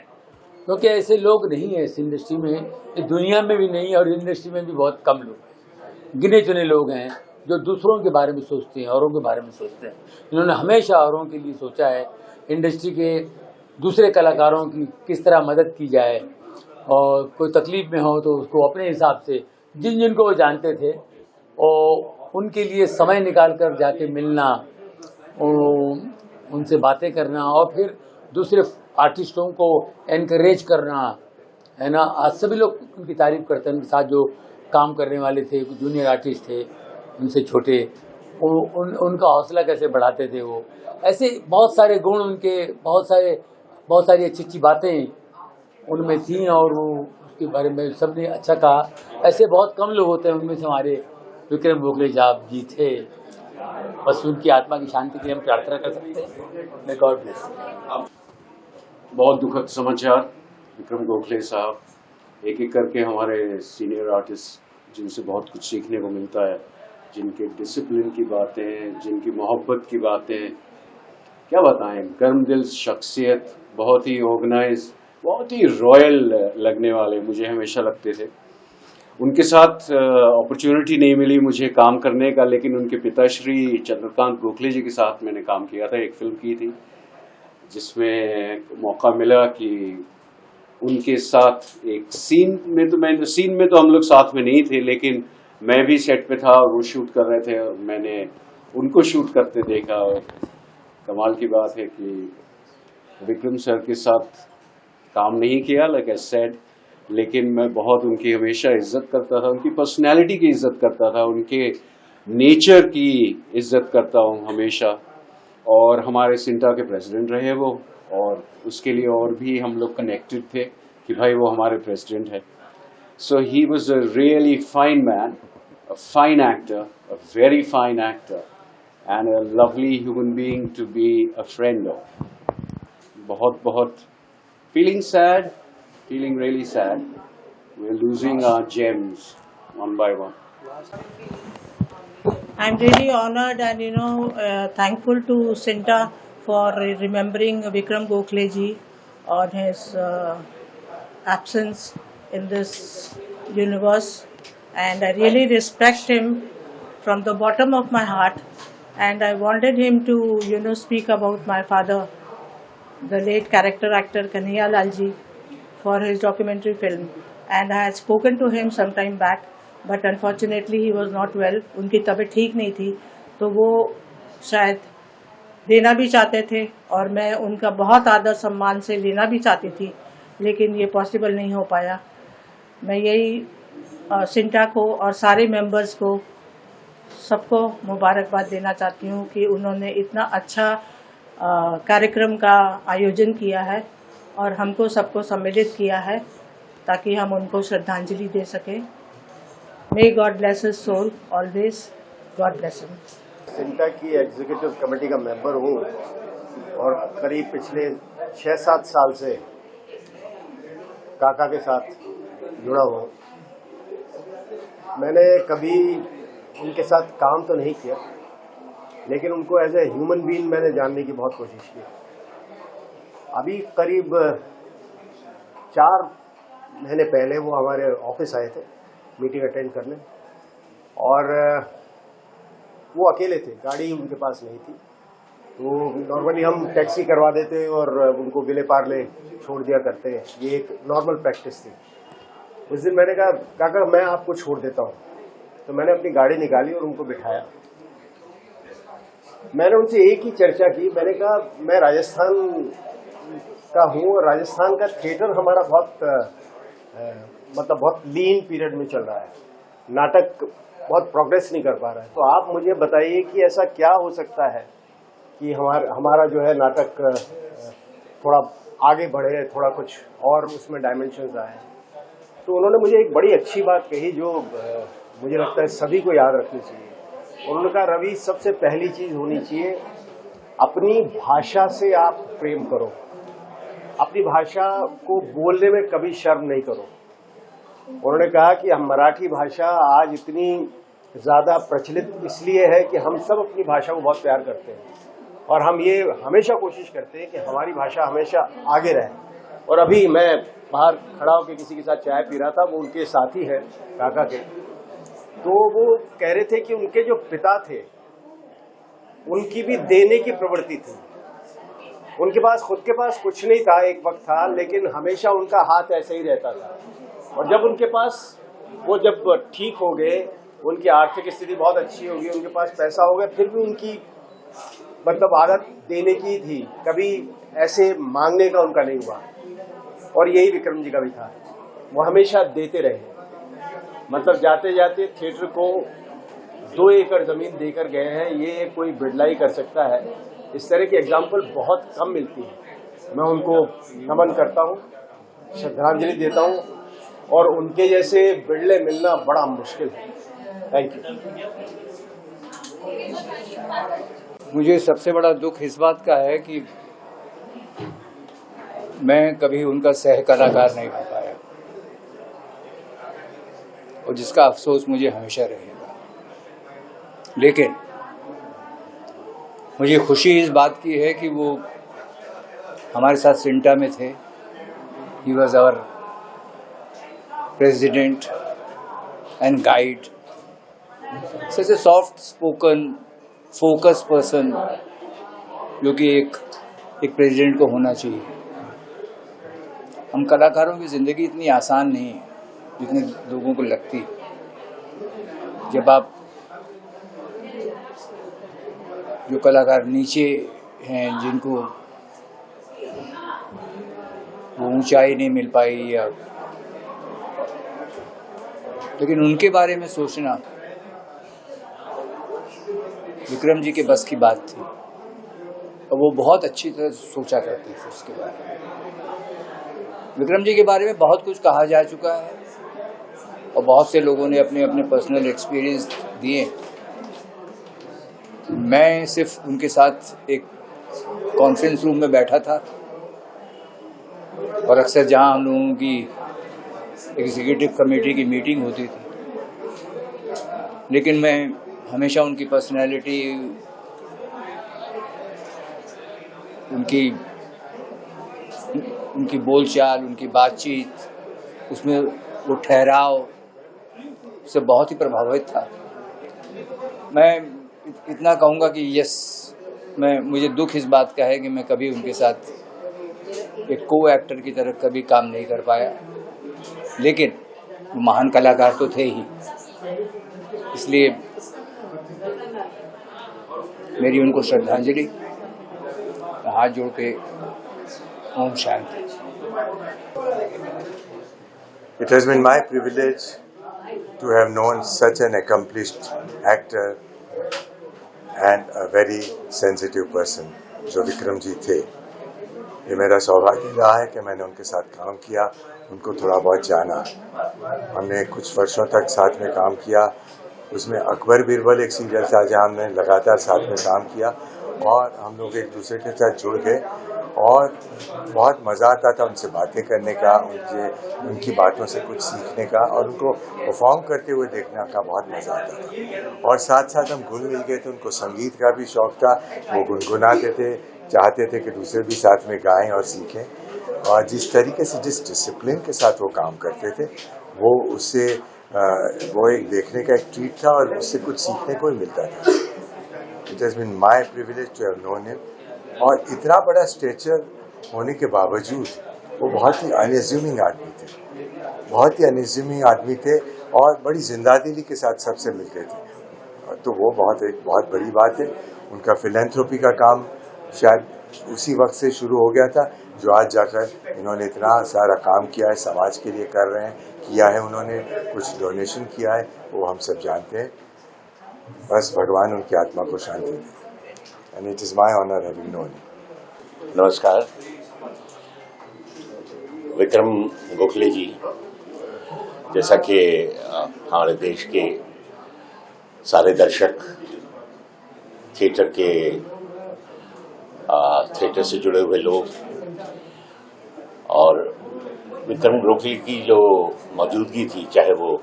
क्योंकि ऐसे लोग नहीं हैं इस इंडस्ट्री में, इस दुनिया में भी नहीं, और इंडस्ट्री में भी बहुत कम लोग हैं। गिने चुने लोग हैं जो दूसरों के बारे में सोचते हैं, औरों के बारे में सोचते हैं। इन्होंने हमेशा औरों के लिए सोचा है, इंडस्ट्री के दूसरे कलाकारों की किस तरह मदद की जाए, और कोई तकलीफ में हो तो उसको अपने हिसाब से जिनको वो जानते थे और उनके लिए समय निकाल कर जाके मिलना, उनसे बातें करना, और फिर दूसरे आर्टिस्टों को एनकरेज करना, है ना। आज सभी लोग उनकी तारीफ करते हैं। उनके साथ जो काम करने वाले थे, कुछ जूनियर आर्टिस्ट थे, उनसे छोटे, उनका हौसला कैसे बढ़ाते थे वो। ऐसे बहुत सारे गुण उनके, बहुत सारी अच्छी अच्छी बातें उनमें थी, और वो उसके बारे में सबने अच्छा कहा। ऐसे बहुत कम लोग होते हैं, उनमें से हमारे विक्रम गोखले जी थे। बस उनकी आत्मा की शांति के लिए हम प्रार्थना कर सकते हैं। मे गॉड ब्लेस। बहुत दुखद समाचार, विक्रम गोखले साहब एक एक करके हमारे सीनियर आर्टिस्ट जिनसे बहुत कुछ सीखने को मिलता है, जिनके डिसिप्लिन की बातें, जिनकी मोहब्बत की बातें, क्या बताएं। गर्म दिल शख्सियत, बहुत ही ऑर्गेनाइज, बहुत ही रॉयल लगने वाले मुझे हमेशा लगते थे। उनके साथ अपॉर्चुनिटी नहीं मिली मुझे काम करने का, लेकिन उनके पिताश्री चंद्रकांत गोखले जी के साथ मैंने काम किया था। एक फिल्म की थी जिसमें मौका मिला कि उनके साथ एक सीन में तो हम लोग साथ में नहीं थे, लेकिन मैं भी सेट पे था और वो शूट कर रहे थे, और मैंने उनको शूट करते देखा। और कमाल की बात है कि विक्रम सर के साथ काम नहीं किया, लाइक आई सेड, लेकिन मैं बहुत उनकी हमेशा इज्जत करता था, उनकी पर्सनैलिटी की इज्जत करता था, उनके नेचर की इज्जत करता हूँ हमेशा। और हमारे सिंटा के प्रेसिडेंट रहे वो, और उसके लिए और भी हम लोग कनेक्टेड थे कि भाई वो हमारे प्रेसिडेंट है। So he was a really fine man, a fine actor, a very fine actor, and a lovely human being to be a friend of. बहुत feeling sad, feeling really sad. We're losing our gems one by one. I'm really honored and thankful to Sinta for remembering Vikram Gokhale ji on his absence in this universe, and I really respect him from the bottom of my heart, and I wanted him to speak about my father, the late character actor Kanhaiya Lal ji, for his documentary film, and I had spoken to him some time back, but unfortunately he was not well. उनकी तबीयत ठीक नहीं थी, तो वो शायद देना भी चाहते थे और मैं उनका बहुत आदर सम्मान से लेना भी चाहती थी, लेकिन ये पॉसिबल नहीं हो पाया। मैं यही सिंटा को और सारे मेंबर्स को सबको मुबारकबाद देना चाहती हूँ कि उन्होंने इतना अच्छा कार्यक्रम का आयोजन किया है और हमको सबको सम्मिलित किया है ताकि हम उनको श्रद्धांजलि दे सकें। May God bless his soul always, God bless him. CINTAA की एग्जीक्यूटिव कमेटी का मेंबर हूँ और करीब पिछले 6-7 साल से काका के साथ जुड़ा हुआ हूँ। मैंने कभी उनके साथ काम तो नहीं किया, लेकिन उनको एज ए ह्यूमन बीइंग मैंने जानने की बहुत कोशिश की। अभी करीब 4 महीने पहले वो हमारे ऑफिस आए थे मीटिंग अटेंड करने, और वो अकेले थे, गाड़ी उनके पास नहीं थी। तो नॉर्मली हम टैक्सी करवा देते और उनको विले पार्ले छोड़ दिया करते हैं, ये एक नॉर्मल प्रैक्टिस थी। उस दिन मैंने कहा काका मैं आपको छोड़ देता हूँ, तो मैंने अपनी गाड़ी निकाली और उनको बिठाया। मैंने उनसे एक ही चर्चा की, मैंने कहा मैं राजस्थान का हूँ और राजस्थान का थिएटर हमारा बहुत लीन पीरियड में चल रहा है, नाटक बहुत प्रोग्रेस नहीं कर पा रहा है। तो आप मुझे बताइए कि ऐसा क्या हो सकता है कि हमारा जो है नाटक थोड़ा आगे बढ़े, थोड़ा कुछ और उसमें डायमेंशंस आए। तो उन्होंने मुझे एक बड़ी अच्छी बात कही जो मुझे लगता है सभी को याद रखनी चाहिए। उन्होंने कहा रवि, सबसे पहली चीज़ होनी चाहिए अपनी भाषा से आप प्रेम करो, अपनी भाषा को बोलने में कभी शर्म नहीं करो। उन्होंने कहा कि हम मराठी भाषा आज इतनी ज़्यादा प्रचलित इसलिए है कि हम सब अपनी भाषा को बहुत प्यार करते हैं और हम ये हमेशा कोशिश करते हैं कि हमारी भाषा हमेशा आगे रहे। और अभी मैं बाहर खड़ा होकर किसी के साथ चाय पी रहा था, वो उनके साथी है काका के, तो वो कह रहे थे कि उनके जो पिता थे उनकी भी देने की प्रवृत्ति थी। उनके पास खुद के पास कुछ नहीं था, एक वक्त था, लेकिन हमेशा उनका हाथ ऐसे ही रहता था। और जब उनके पास वो जब ठीक हो गए, उनकी आर्थिक स्थिति बहुत अच्छी हो गई, उनके पास पैसा हो गया, फिर भी उनकी आदत देने की थी, कभी ऐसे मांगने का उनका नहीं हुआ। और यही विक्रम जी का भी था, वो हमेशा देते रहे। जाते जाते थिएटर को 2 एकड़ ज़मीन देकर गए हैं, ये कोई बिड़लाई कर सकता है। इस तरह की एग्जाम्पल बहुत कम मिलती है। मैं उनको नमन करता हूँ, श्रद्धांजलि देता हूँ, और उनके जैसे बिड़ले मिलना बड़ा मुश्किल है। Thank you. मुझे सबसे बड़ा दुख इस बात का है कि मैं कभी उनका सह कलाकार नहीं हो पाया, और जिसका अफसोस मुझे हमेशा रहेगा। लेकिन मुझे खुशी इस बात की है कि वो हमारे साथ सिंटा में थे। He was our president and guide, such a soft spoken focus person, जो कि एक प्रेसिडेंट को होना चाहिए। हम कलाकारों की ज़िंदगी इतनी आसान नहीं है जितने लोगों को लगती है। जब आप जो कलाकार नीचे हैं, जिनको वो ऊंचाई नहीं मिल पाई, या लेकिन उनके बारे में सोचना विक्रम जी के बस की बात थी, और वो बहुत अच्छी तरह सोचा करते थे उसके बारे में। विक्रम जी के बारे में बहुत कुछ कहा जा चुका है और बहुत से लोगों ने अपने अपने पर्सनल एक्सपीरियंस दिए। मैं सिर्फ उनके साथ एक कॉन्फ्रेंस रूम में बैठा था, और अक्सर जहां हम लोगों की एग्जीक्यूटिव कमेटी की मीटिंग होती थी, लेकिन मैं हमेशा उनकी पर्सनैलिटी, उनकी उनकी बोलचाल, उनकी बातचीत, उसमें वो ठहराव से बहुत ही प्रभावित था। मैं इतना कहूँगा कि यस, मुझे दुख इस बात का है कि मैं कभी उनके साथ एक को एक्टर की तरह कभी काम नहीं कर पाया, लेकिन वो महान कलाकार तो थे ही, इसलिए मेरी उनको श्रद्धांजलि, हाथ जोड़ के Om Shanti. It has been my privilege to have known such an accomplished actor and a very sensitive person, जो विक्रम जी थे। ये मेरा सौभाग्य रहा है कि मैंने उनके साथ काम किया, उनको थोड़ा बहुत जाना। हमने कुछ वर्षों तक साथ में काम किया। उसमें अकबर बीरबल एक सीरियल था जहाँ हमने लगातार साथ में काम किया और हम लोग एक दूसरे के साथ जुड़ गए और बहुत मज़ा आता था उनसे बातें करने का, उनकी बातों से कुछ सीखने का और उनको परफॉर्म करते हुए देखने का बहुत मज़ा आता था। और साथ साथ हम घुल मिल गए थे। उनको संगीत का भी शौक़ था, वो गुनगुनाते थे, चाहते थे कि दूसरे भी साथ में गाएं और सीखें। और जिस तरीके से, जिस डिसिप्लिन के साथ वो काम करते थे, वो एक देखने का एक ट्रीट था और उससे कुछ सीखने को ही मिलता था। It has been my privilege to have known him. और इतना बड़ा स्टेचर होने के बावजूद वो बहुत ही अनएज्यूमिंग आदमी थे, बहुत ही अनएज्यूमिंग आदमी थे और बड़ी जिंदादिली के साथ सबसे मिलते थे। तो वो बहुत बड़ी बात है। उनका फिलैंथ्रोपी का काम शायद उसी वक्त से शुरू हो गया था जो आज जाकर इन्होंने इतना सारा काम किया है, समाज के लिए कर रहे हैं, किया है। उन्होंने कुछ डोनेशन किया है, वो हम सब जानते हैं। बस भगवान उनकी आत्मा को शांति दे। And it is my honor having known him. नमस्कार। विक्रम गोखले जी, जैसा कि हमारे देश के सारे दर्शक थिएटर से जुड़े हुए लोग और विक्रम गोखले की जो मौजूदगी थी, चाहे वो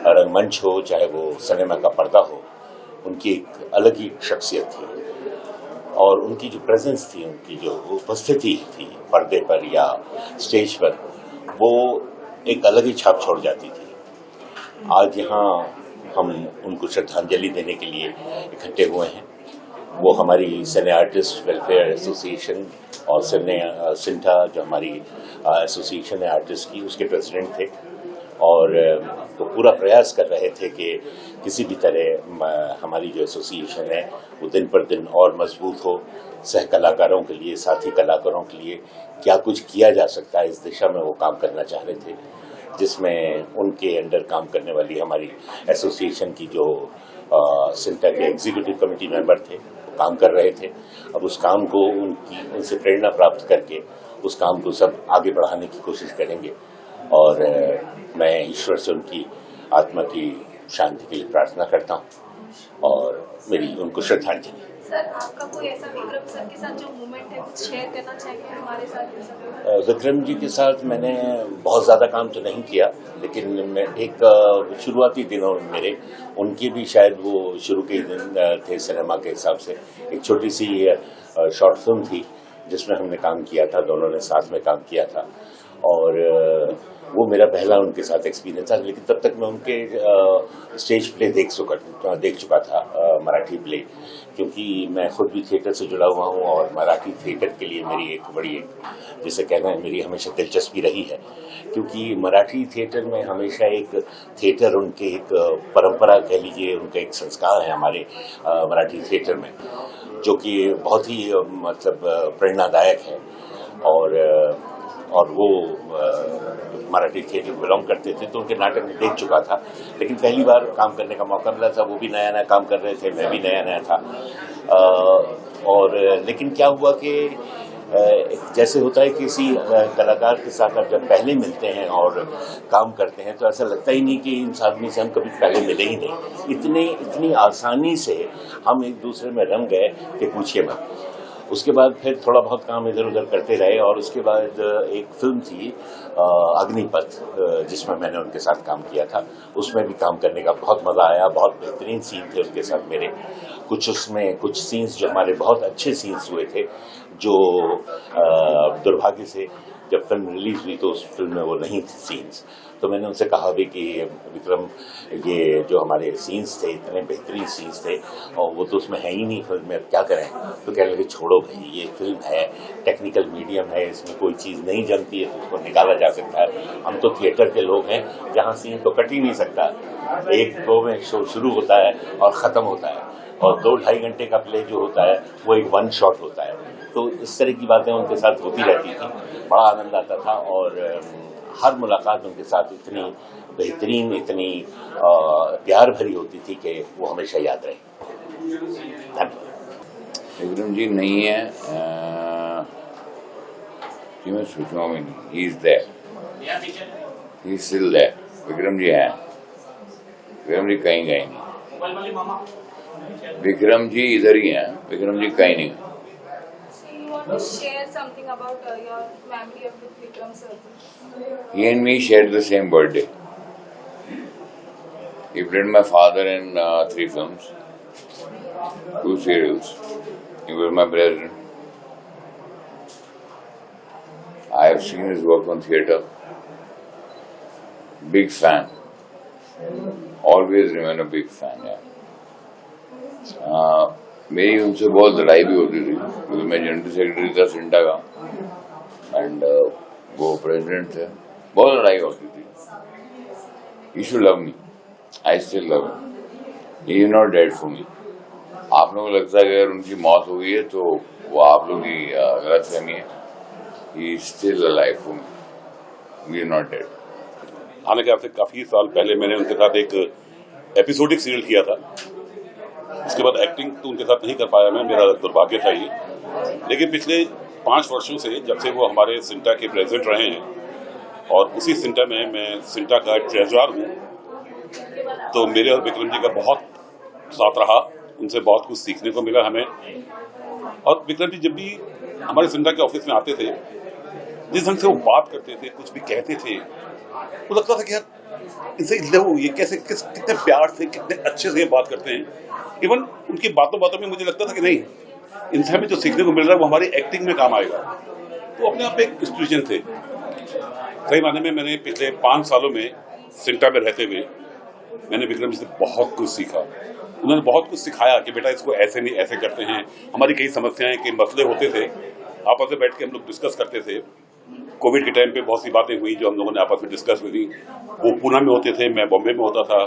रंगमंच हो, चाहे वो सिनेमा का पर्दा हो, उनकी एक अलग ही शख्सियत थी और उनकी जो प्रेजेंस थी, उनकी जो उपस्थिति थी पर्दे पर या स्टेज पर, वो एक अलग ही छाप छोड़ जाती थी। आज यहाँ हम उनको श्रद्धांजलि देने के लिए इकट्ठे हुए हैं। वो हमारी सिने आर्टिस्ट वेलफेयर एसोसिएशन और सिंटा जो हमारी एसोसिएशन है आर्टिस्ट की, उसके प्रेसिडेंट थे और तो पूरा प्रयास कर रहे थे कि किसी भी तरह हमारी जो एसोसिएशन है वो दिन पर दिन और मजबूत हो। सह कलाकारों के लिए, साथी कलाकारों के लिए क्या कुछ किया जा सकता है, इस दिशा में वो काम करना चाह रहे थे, जिसमें उनके अंडर काम करने वाली हमारी एसोसिएशन की जो सिंटा के एग्जीक्यूटिव कमेटी मेंबर थे काम कर रहे थे। अब उस काम को उनसे प्रेरणा प्राप्त करके उस काम को सब आगे बढ़ाने की कोशिश करेंगे और मैं ईश्वर से उनकी आत्मा की शांति के लिए प्रार्थना करता हूँ और मेरी उनको श्रद्धांजलि। सर, आपका कोई ऐसा विक्रम सर के साथ जो मोमेंट है कुछ शेयर करना चाहेंगे हमारे साथ? विक्रम जी के साथ मैंने बहुत ज़्यादा काम तो नहीं किया, लेकिन मैं एक शुरुआती दिनों में मेरे उनके भी शायद वो शुरू के दिन थे सिनेमा के हिसाब से, एक छोटी सी शॉर्ट फिल्म थी जिसमें हमने काम किया था, दोनों ने साथ में काम किया था और वो मेरा पहला उनके साथ एक्सपीरियंस था। लेकिन तब तक मैं उनके स्टेज प्ले देख चुका था, मराठी प्ले, क्योंकि मैं खुद भी थिएटर से जुड़ा हुआ हूँ और मराठी थिएटर के लिए मेरी एक बड़ी जिसे कहना है मेरी हमेशा दिलचस्पी रही है, क्योंकि मराठी थिएटर में हमेशा एक थिएटर उनके एक परंपरा कह लीजिए, उनका एक संस्कार है हमारे मराठी थिएटर में, जो कि बहुत ही मतलब प्रेरणादायक है और वो मराठी थिएटर बिलोंग करते थे तो उनके नाटक में देख चुका था। लेकिन पहली बार काम करने का मौका मिला था, वो भी नया नया काम कर रहे थे, मैं भी नया था और लेकिन क्या हुआ कि जैसे होता है किसी कलाकार के साथ आप जब पहले मिलते हैं और काम करते हैं तो ऐसा लगता ही नहीं कि इस आदमी से हम कभी पहले मिले ही नहीं, इतनी आसानी से हम एक दूसरे में रंग गए कि पूछिए मत। उसके बाद फिर थोड़ा बहुत काम इधर उधर करते रहे और उसके बाद एक फिल्म थी अग्निपथ, जिसमें मैंने उनके साथ काम किया था। उसमें भी काम करने का बहुत मज़ा आया, बहुत बेहतरीन सीन थे उनके साथ मेरे। उसमें कुछ सीन्स जो हमारे बहुत अच्छे सीन्स हुए थे, जो दुर्भाग्य से जब फिल्म रिलीज हुई तो उस फिल्म में वो नहीं थी सीन्स, तो मैंने उनसे कहा भी कि विक्रम ये जो हमारे सीन्स थे इतने बेहतरीन सीन्स थे और वो तो उसमें है ही नहीं फिल्म में, अब क्या करें। तो कहने लगे छोड़ो भाई, ये फिल्म है, टेक्निकल मीडियम है, इसमें कोई चीज़ नहीं जमती है तो उसको निकाला जा सकता है। हम तो थिएटर के लोग हैं जहाँ सीन तो कट ही नहीं सकता, 1-2 में शो शुरू होता है और ख़त्म होता है, और 2-2.5 घंटे का प्ले जो होता है वो एक 1 शॉट होता है। तो इस तरह की बातें उनके साथ होती रहती थी, बड़ा आनंद आता था और हर मुलाकात उनके साथ इतनी बेहतरीन, इतनी प्यार भरी होती थी कि वो हमेशा याद रहे। धन्यवाद। विक्रम जी नहीं है, मैं सोचूंगा मैं, he is there, he is still there. Vikram ji हैं, विक्रम जी कहीं गए नहीं, विक्रम जी इधर ही हैं, विक्रम जी कहीं नहीं। To share something about your memory of Vikram sir. He and me shared the same birthday. He played my father in 3 films, 2 serials. He was my president. I have seen his work on theatre. Big fan. Always remain a big fan. Yeah. मेरी उनसे बहुत लड़ाई भी होती थी क्योंकि मैं general secretary था सिंटा का एंड वो प्रेसिडेंट थे, बहुत लड़ाई होती थी। He should love me, I still love him, he is not dead for me. आप लोगों को लगता है कि अगर उनकी मौत हो गई है तो वो आप लोगों की गलतफहमी है, ही is still alive for me, he is not dead. हालांकि आपसे काफी साल पहले मैंने उनके साथ एक एपिसोडिक सीरियल किया था, उसके बाद एक्टिंग तो उनके साथ नहीं कर पाया मैं, मेरा दुर्भाग्य था ये। लेकिन पिछले 5 वर्षों से जब से वो हमारे सिंटा के प्रेसिडेंट रहे हैं और उसी सिंटा में मैं सिंटा का ट्रेजरर हूँ, तो मेरे और विक्रम जी का बहुत साथ रहा, उनसे बहुत कुछ सीखने को मिला हमें। और विक्रम जी जब भी हमारे सिंटा के ऑफिस में आते थे, जिस ढंग से वो बात करते थे, कुछ भी कहते थे, वो लगता था कि यार इनसे ये कैसे कितने प्यार से, कितने अच्छे से बात करते हैं। इवन उनकी बातों में मुझे लगता था कि नहीं, इनसे हमें जो सीखने को मिल रहा है वो हमारी एक्टिंग में काम आएगा। तो अपने आप एक इंस्टीट्यूशन थे। सही मायने में मैंने पिछले 5 सालों में सिंटा में रहते हुए मैंने विक्रम जी से बहुत कुछ सीखा। उन्होंने बहुत कुछ सिखाया कि बेटा इसको ऐसे नहीं ऐसे करते हैं। हमारी कई समस्याएं, कई मसले होते थे, आपस में बैठ के हम लोग डिस्कस करते थे। कोविड के टाइम पे बहुत सी बातें हुई जो हम लोगों ने आपस में डिस्कस हुई। वो पूना में होते थे, मैं बॉम्बे में होता था।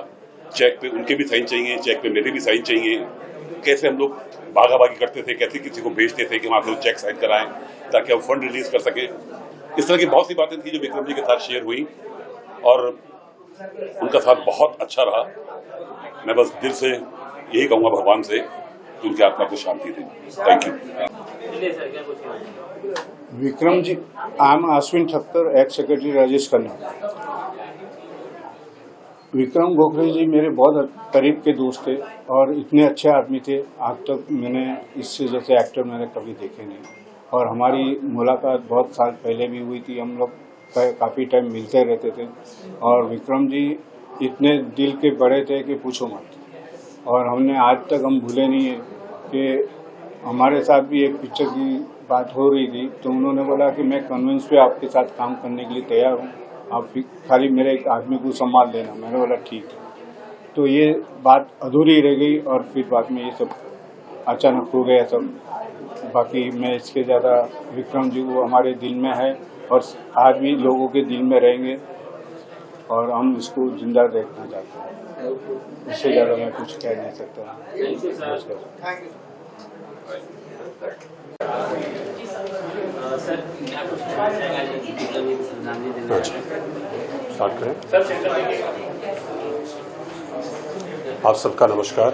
चेक पे उनके भी साइन चाहिए, चेक पे मेरे भी साइन चाहिए। कैसे हम लोग भागाभागी करते थे, कैसे किसी को भेजते थे कि वहाँ पे चेक साइन कराएं ताकि हम फंड रिलीज कर सके। इस तरह की बहुत सी बातें थी जो विक्रम जी के साथ शेयर हुई और उनका साथ बहुत अच्छा रहा। मैं बस दिल से यही कहूँगा भगवान से कि उनकी आत्मा को शांति दे। Thank you. Vikram ji, I am Ashwin Thakkar, ex secretary Rajesh Khanna. Vikram Gokhale ji मेरे बहुत करीब के दोस्त थे और इतने अच्छे आदमी थे, आज तक मैंने इससे जैसे एक्टर मैंने कभी देखे नहीं। और हमारी मुलाकात बहुत साल पहले भी हुई थी, हम लोग काफ़ी टाइम मिलते रहते थे। और विक्रम जी इतने दिल के बड़े थे कि पूछो मत। और हमने आज तक हम भूले नहीं है कि हमारे साथ भी एक पिक्चर की बात हो रही थी तो उन्होंने बोला कि मैं कन्विंस पे आपके साथ काम करने के लिए तैयार हूँ, आप खाली मेरे एक आदमी को संभाल लेना। मैंने बोला ठीक है। तो ये बात अधूरी रह गई और फिर बाद में ये सब अचानक हो गया सब। बाकी मैं इसके ज़्यादा विक्रम जी को हमारे दिल में है और आज भी लोगों के दिल में रहेंगे और हम इसको जिंदा देखना चाहते हैं। इससे ज़्यादा मैं कुछ कह नहीं सकता। स्टार्ट करें। आप सबका नमस्कार।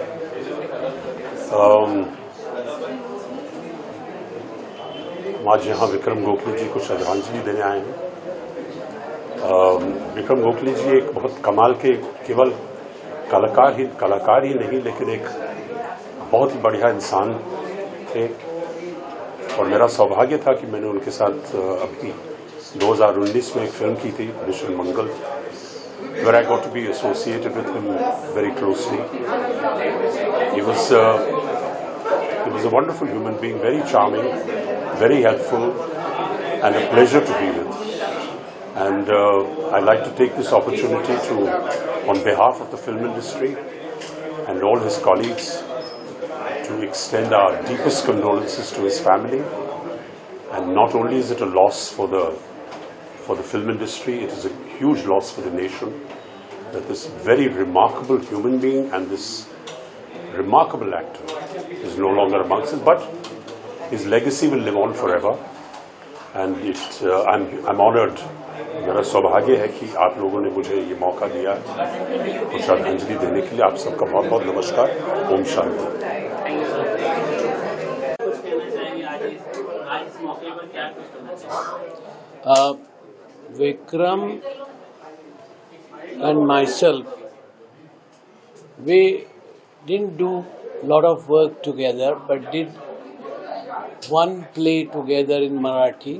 आज यहाँ विक्रम गोखले जी को श्रद्धांजलि देने आए हैं। विक्रम गोखले जी एक बहुत कमाल के केवल कलाकार ही नहीं लेकिन एक बहुत ही बढ़िया इंसान थे और मेरा सौभाग्य था कि मैंने उनके साथ अभी 2019 में एक फिल्म की थी mission Mangal, where I got to be associated with him very closely. He was a wonderful human being, very charming, very helpful, and a pleasure to be with. And I'd like to take this opportunity to, on behalf of the film industry and all his colleagues, to extend our deepest condolences to his family. And not only is it a loss for the film industry, it is a huge loss for the nation that this very remarkable human being and this remarkable actor is no longer amongst us, but his legacy will live on forever. And I'm honored. मेरा सौभाग्य है कि आप लोगों ने मुझे ये मौका दिया और श्रद्धांजलि देने के लिए। आप सबका बहुत बहुत नमस्कार। Om Shanti. Vikram and myself, we didn't do a lot of work together, but did one play together in Marathi.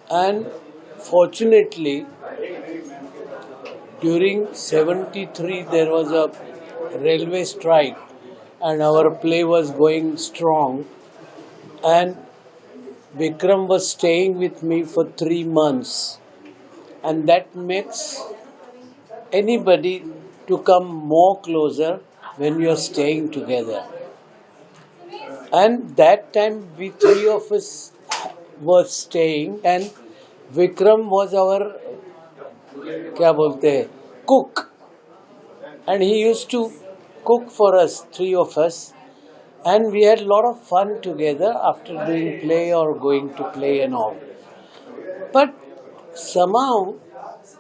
And fortunately, during 73 there was a railway strike and our play was going strong, and Vikram was staying with me for 3 months, and that makes anybody to come more closer when you are staying together. And that time we three of us were staying, and Vikram was our cook, and he used to cook for us, three of us, and we had a lot of fun together after doing play or going to play and all. But somehow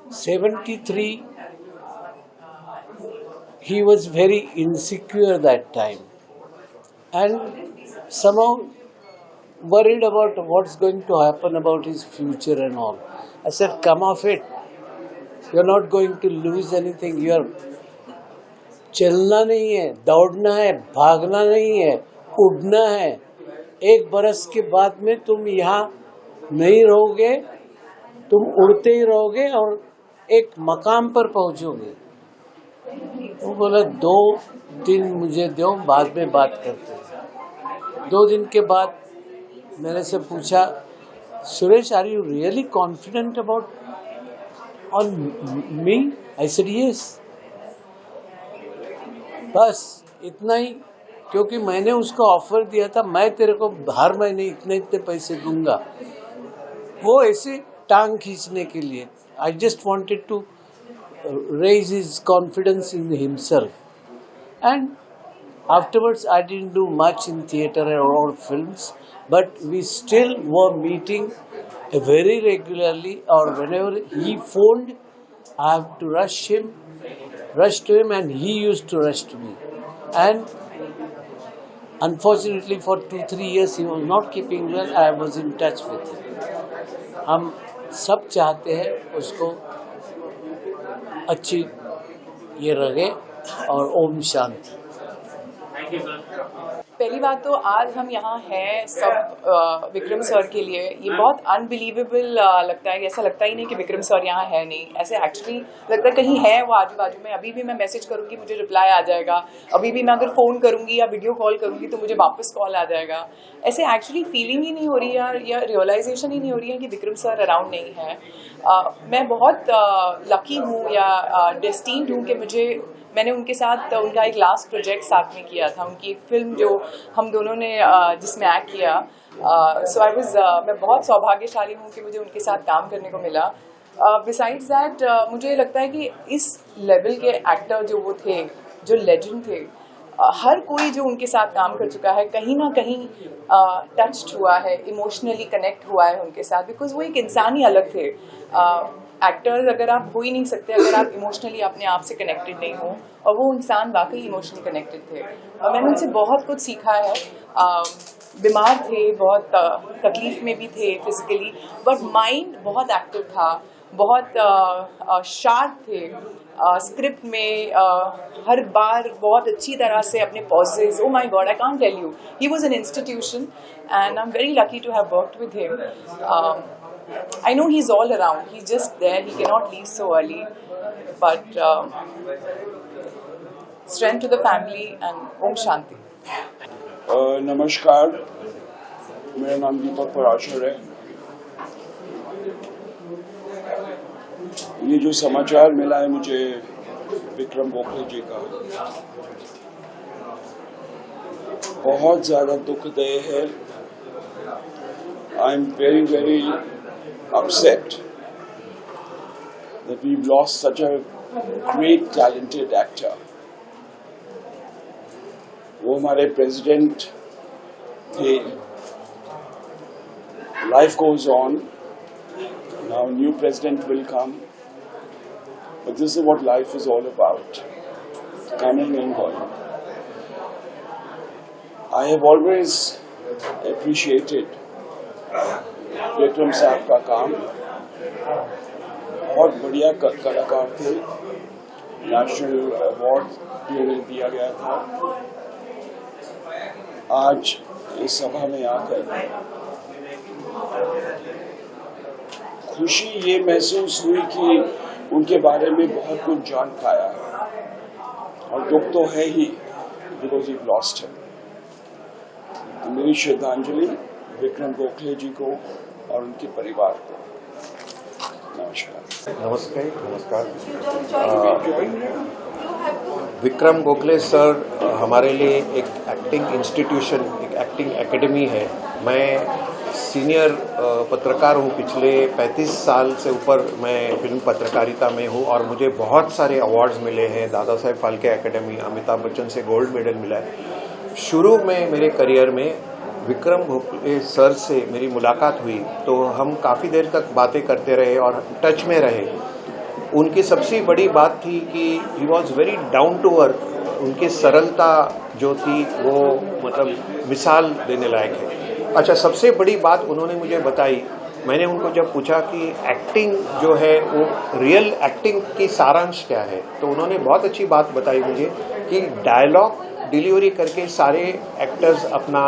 73 he was very insecure that time and somehow worried about what's going to happen about his future and all. I said, come off it. You're not going to lose anything. You are चलना नहीं है, दौड़ना है, भागना नहीं है, उड़ना है। 1 बरस के बाद में तुम यहाँ नहीं रहोगे, तुम उड़ते ही रहोगे और एक मकाम पर पहुँचोगे। वो बोला 2 दिन मुझे दो, बाद में बात करते हैं। 2 दिन के बाद मैंने से पूछा, Suresh, are you really confident about on me? I said yes. बस इतना ही, क्योंकि मैंने उसको ऑफर दिया था, मैं तेरे को हर महीने इतने पैसे दूंगा। वो ऐसे टांग खींचने के लिए, I just wanted to raise his confidence in himself. And afterwards I didn't do much in theatre or films, but we still were meeting very regularly, or whenever he phoned, I have to rush to him, and he used to rush to me. And unfortunately for 2-3 years he was not keeping well. I was in touch with him. हम सब चाहते हैं उसको अच्छी ये रहे, और ओम शांति। पहली बात तो आज हम यहाँ हैं सब विक्रम सर के लिए, ये बहुत अनबिलीवेबल लगता है। ऐसा लगता ही नहीं कि विक्रम सर यहाँ है नहीं, ऐसे एक्चुअली लगता है कहीं है वो आजू बाजू में। अभी भी मैं मैसेज करूँगी मुझे रिप्लाई आ जाएगा, अभी भी मैं अगर फ़ोन करूँगी या वीडियो कॉल करूँगी तो मुझे वापस कॉल आ जाएगा। ऐसे एक्चुअली फीलिंग ही नहीं हो रही है या रियलाइजेशन ही नहीं हो रही है कि विक्रम सर अराउंड नहीं है। मैं बहुत लकी हूँ या डेस्टिन्ड हूँ कि मैंने उनके साथ उनका एक लास्ट प्रोजेक्ट साथ में किया था, उनकी एक फिल्म जो हम दोनों ने जिसमें एक्ट किया। मैं बहुत सौभाग्यशाली हूँ कि मुझे उनके साथ काम करने को मिला। बिसाइड्स दैट मुझे लगता है कि इस लेवल के एक्टर जो वो थे, जो लेजेंड थे, हर कोई जो उनके साथ काम कर चुका है कहीं ना कहीं टच्ड हुआ है, इमोशनली कनेक्ट हुआ है उनके साथ, बिकॉज वो एक इंसान ही अलग थे। एक्टर्स अगर आप हो ही नहीं सकते अगर आप इमोशनली अपने आप से कनेक्टेड नहीं हो, और वो इंसान वाकई इमोशनली कनेक्टेड थे। और मैंने उनसे बहुत कुछ सीखा है। बीमार थे, बहुत तकलीफ में भी थे फिजिकली, बट माइंड बहुत एक्टिव था, बहुत शार्प थे। स्क्रिप्ट में हर बार बहुत अच्छी तरह से अपने pauses, oh my God, I can't tell you, he was an institution and I am very lucky to have worked with him. I know he's all around. He's just there. He cannot leave so early. But strength to the family and Om Shanti. नमस्कार, मेरा नाम दीपक पराशर है ये जो समाचार मिला है मुझे विक्रम गोखले जी का, बहुत ज़्यादा दुखदायी है। आई am very very upset that we've lost such a great talented actor. वो हमारे प्रेसिडेंट थे। Life goes on. Now new president will come. But this is what life is all about. Coming and going. I have always appreciated Vikram साहब का काम। बहुत बढ़िया कलाकार थे। नेशनल अवार्ड भी उन्हें दिया गया था। आज इस सभा में आकर खुशी ये महसूस हुई कि उनके बारे में बहुत कुछ जान पाया है, और दुख तो है ही बिकॉज यू लॉस्ट हिम। तो मेरी श्रद्धांजलि विक्रम गोखले जी को और उनके परिवार को। नमस्कार। विक्रम गोखले सर हमारे लिए एक एक्टिंग इंस्टीट्यूशन, एक एक्टिंग एकेडमी है। मैं सीनियर पत्रकार हूँ, पिछले 35 साल से ऊपर मैं फिल्म पत्रकारिता में हूँ और मुझे बहुत सारे अवार्ड्स मिले हैं। दादा साहेब फाल्के एकेडमी, अमिताभ बच्चन से गोल्ड मेडल मिला है। शुरू में मेरे करियर में विक्रम गोखले सर से मेरी मुलाकात हुई तो हम काफ़ी देर तक बातें करते रहे और टच में रहे। उनकी सबसे बड़ी बात थी कि he was very down to earth. उनकी सरलता जो थी वो मतलब मिसाल देने लायक है। अच्छा, सबसे बड़ी बात उन्होंने मुझे बताई, मैंने उनको जब पूछा कि एक्टिंग जो है वो रियल एक्टिंग की सारांश क्या है, तो उन्होंने बहुत अच्छी बात बताई मुझे कि डायलॉग डिलीवरी करके सारे एक्टर्स अपना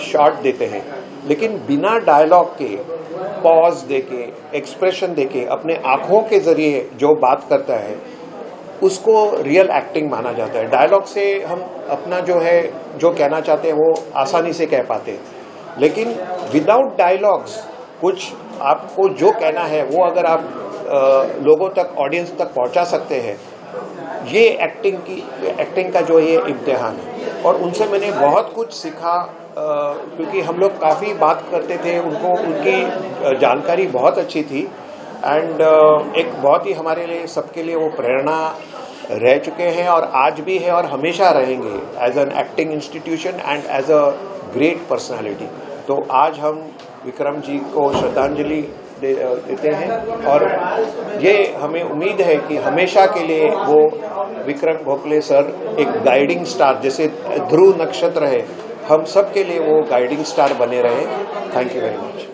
शॉट देते हैं, लेकिन बिना डायलॉग के पॉज देके, एक्सप्रेशन देके, अपने आँखों के जरिए जो बात करता है उसको रियल एक्टिंग माना जाता है। डायलॉग से हम अपना जो है जो कहना चाहते हैं वो आसानी से कह पाते हैं, लेकिन विदाउट डायलॉग्स कुछ आपको जो कहना है वो अगर आप लोगों तक, ऑडियंस तक पहुंचा सकते हैं, ये एक्टिंग का जो ये इम्तिहान है। और उनसे मैंने बहुत कुछ सीखा क्योंकि हम लोग काफ़ी बात करते थे, उनकी जानकारी बहुत अच्छी थी एंड एक बहुत ही हमारे लिए, सबके लिए वो प्रेरणा रह चुके हैं और आज भी है और हमेशा रहेंगे as an acting institution and as a great personality. तो आज हम विक्रम जी को श्रद्धांजलि देते हैं और ये हमें उम्मीद है कि हमेशा के लिए वो विक्रम गोखले सर एक गाइडिंग स्टार, जैसे ध्रुव नक्षत्र है, हम सब के लिए वो गाइडिंग स्टार बने रहे। Thank you very much.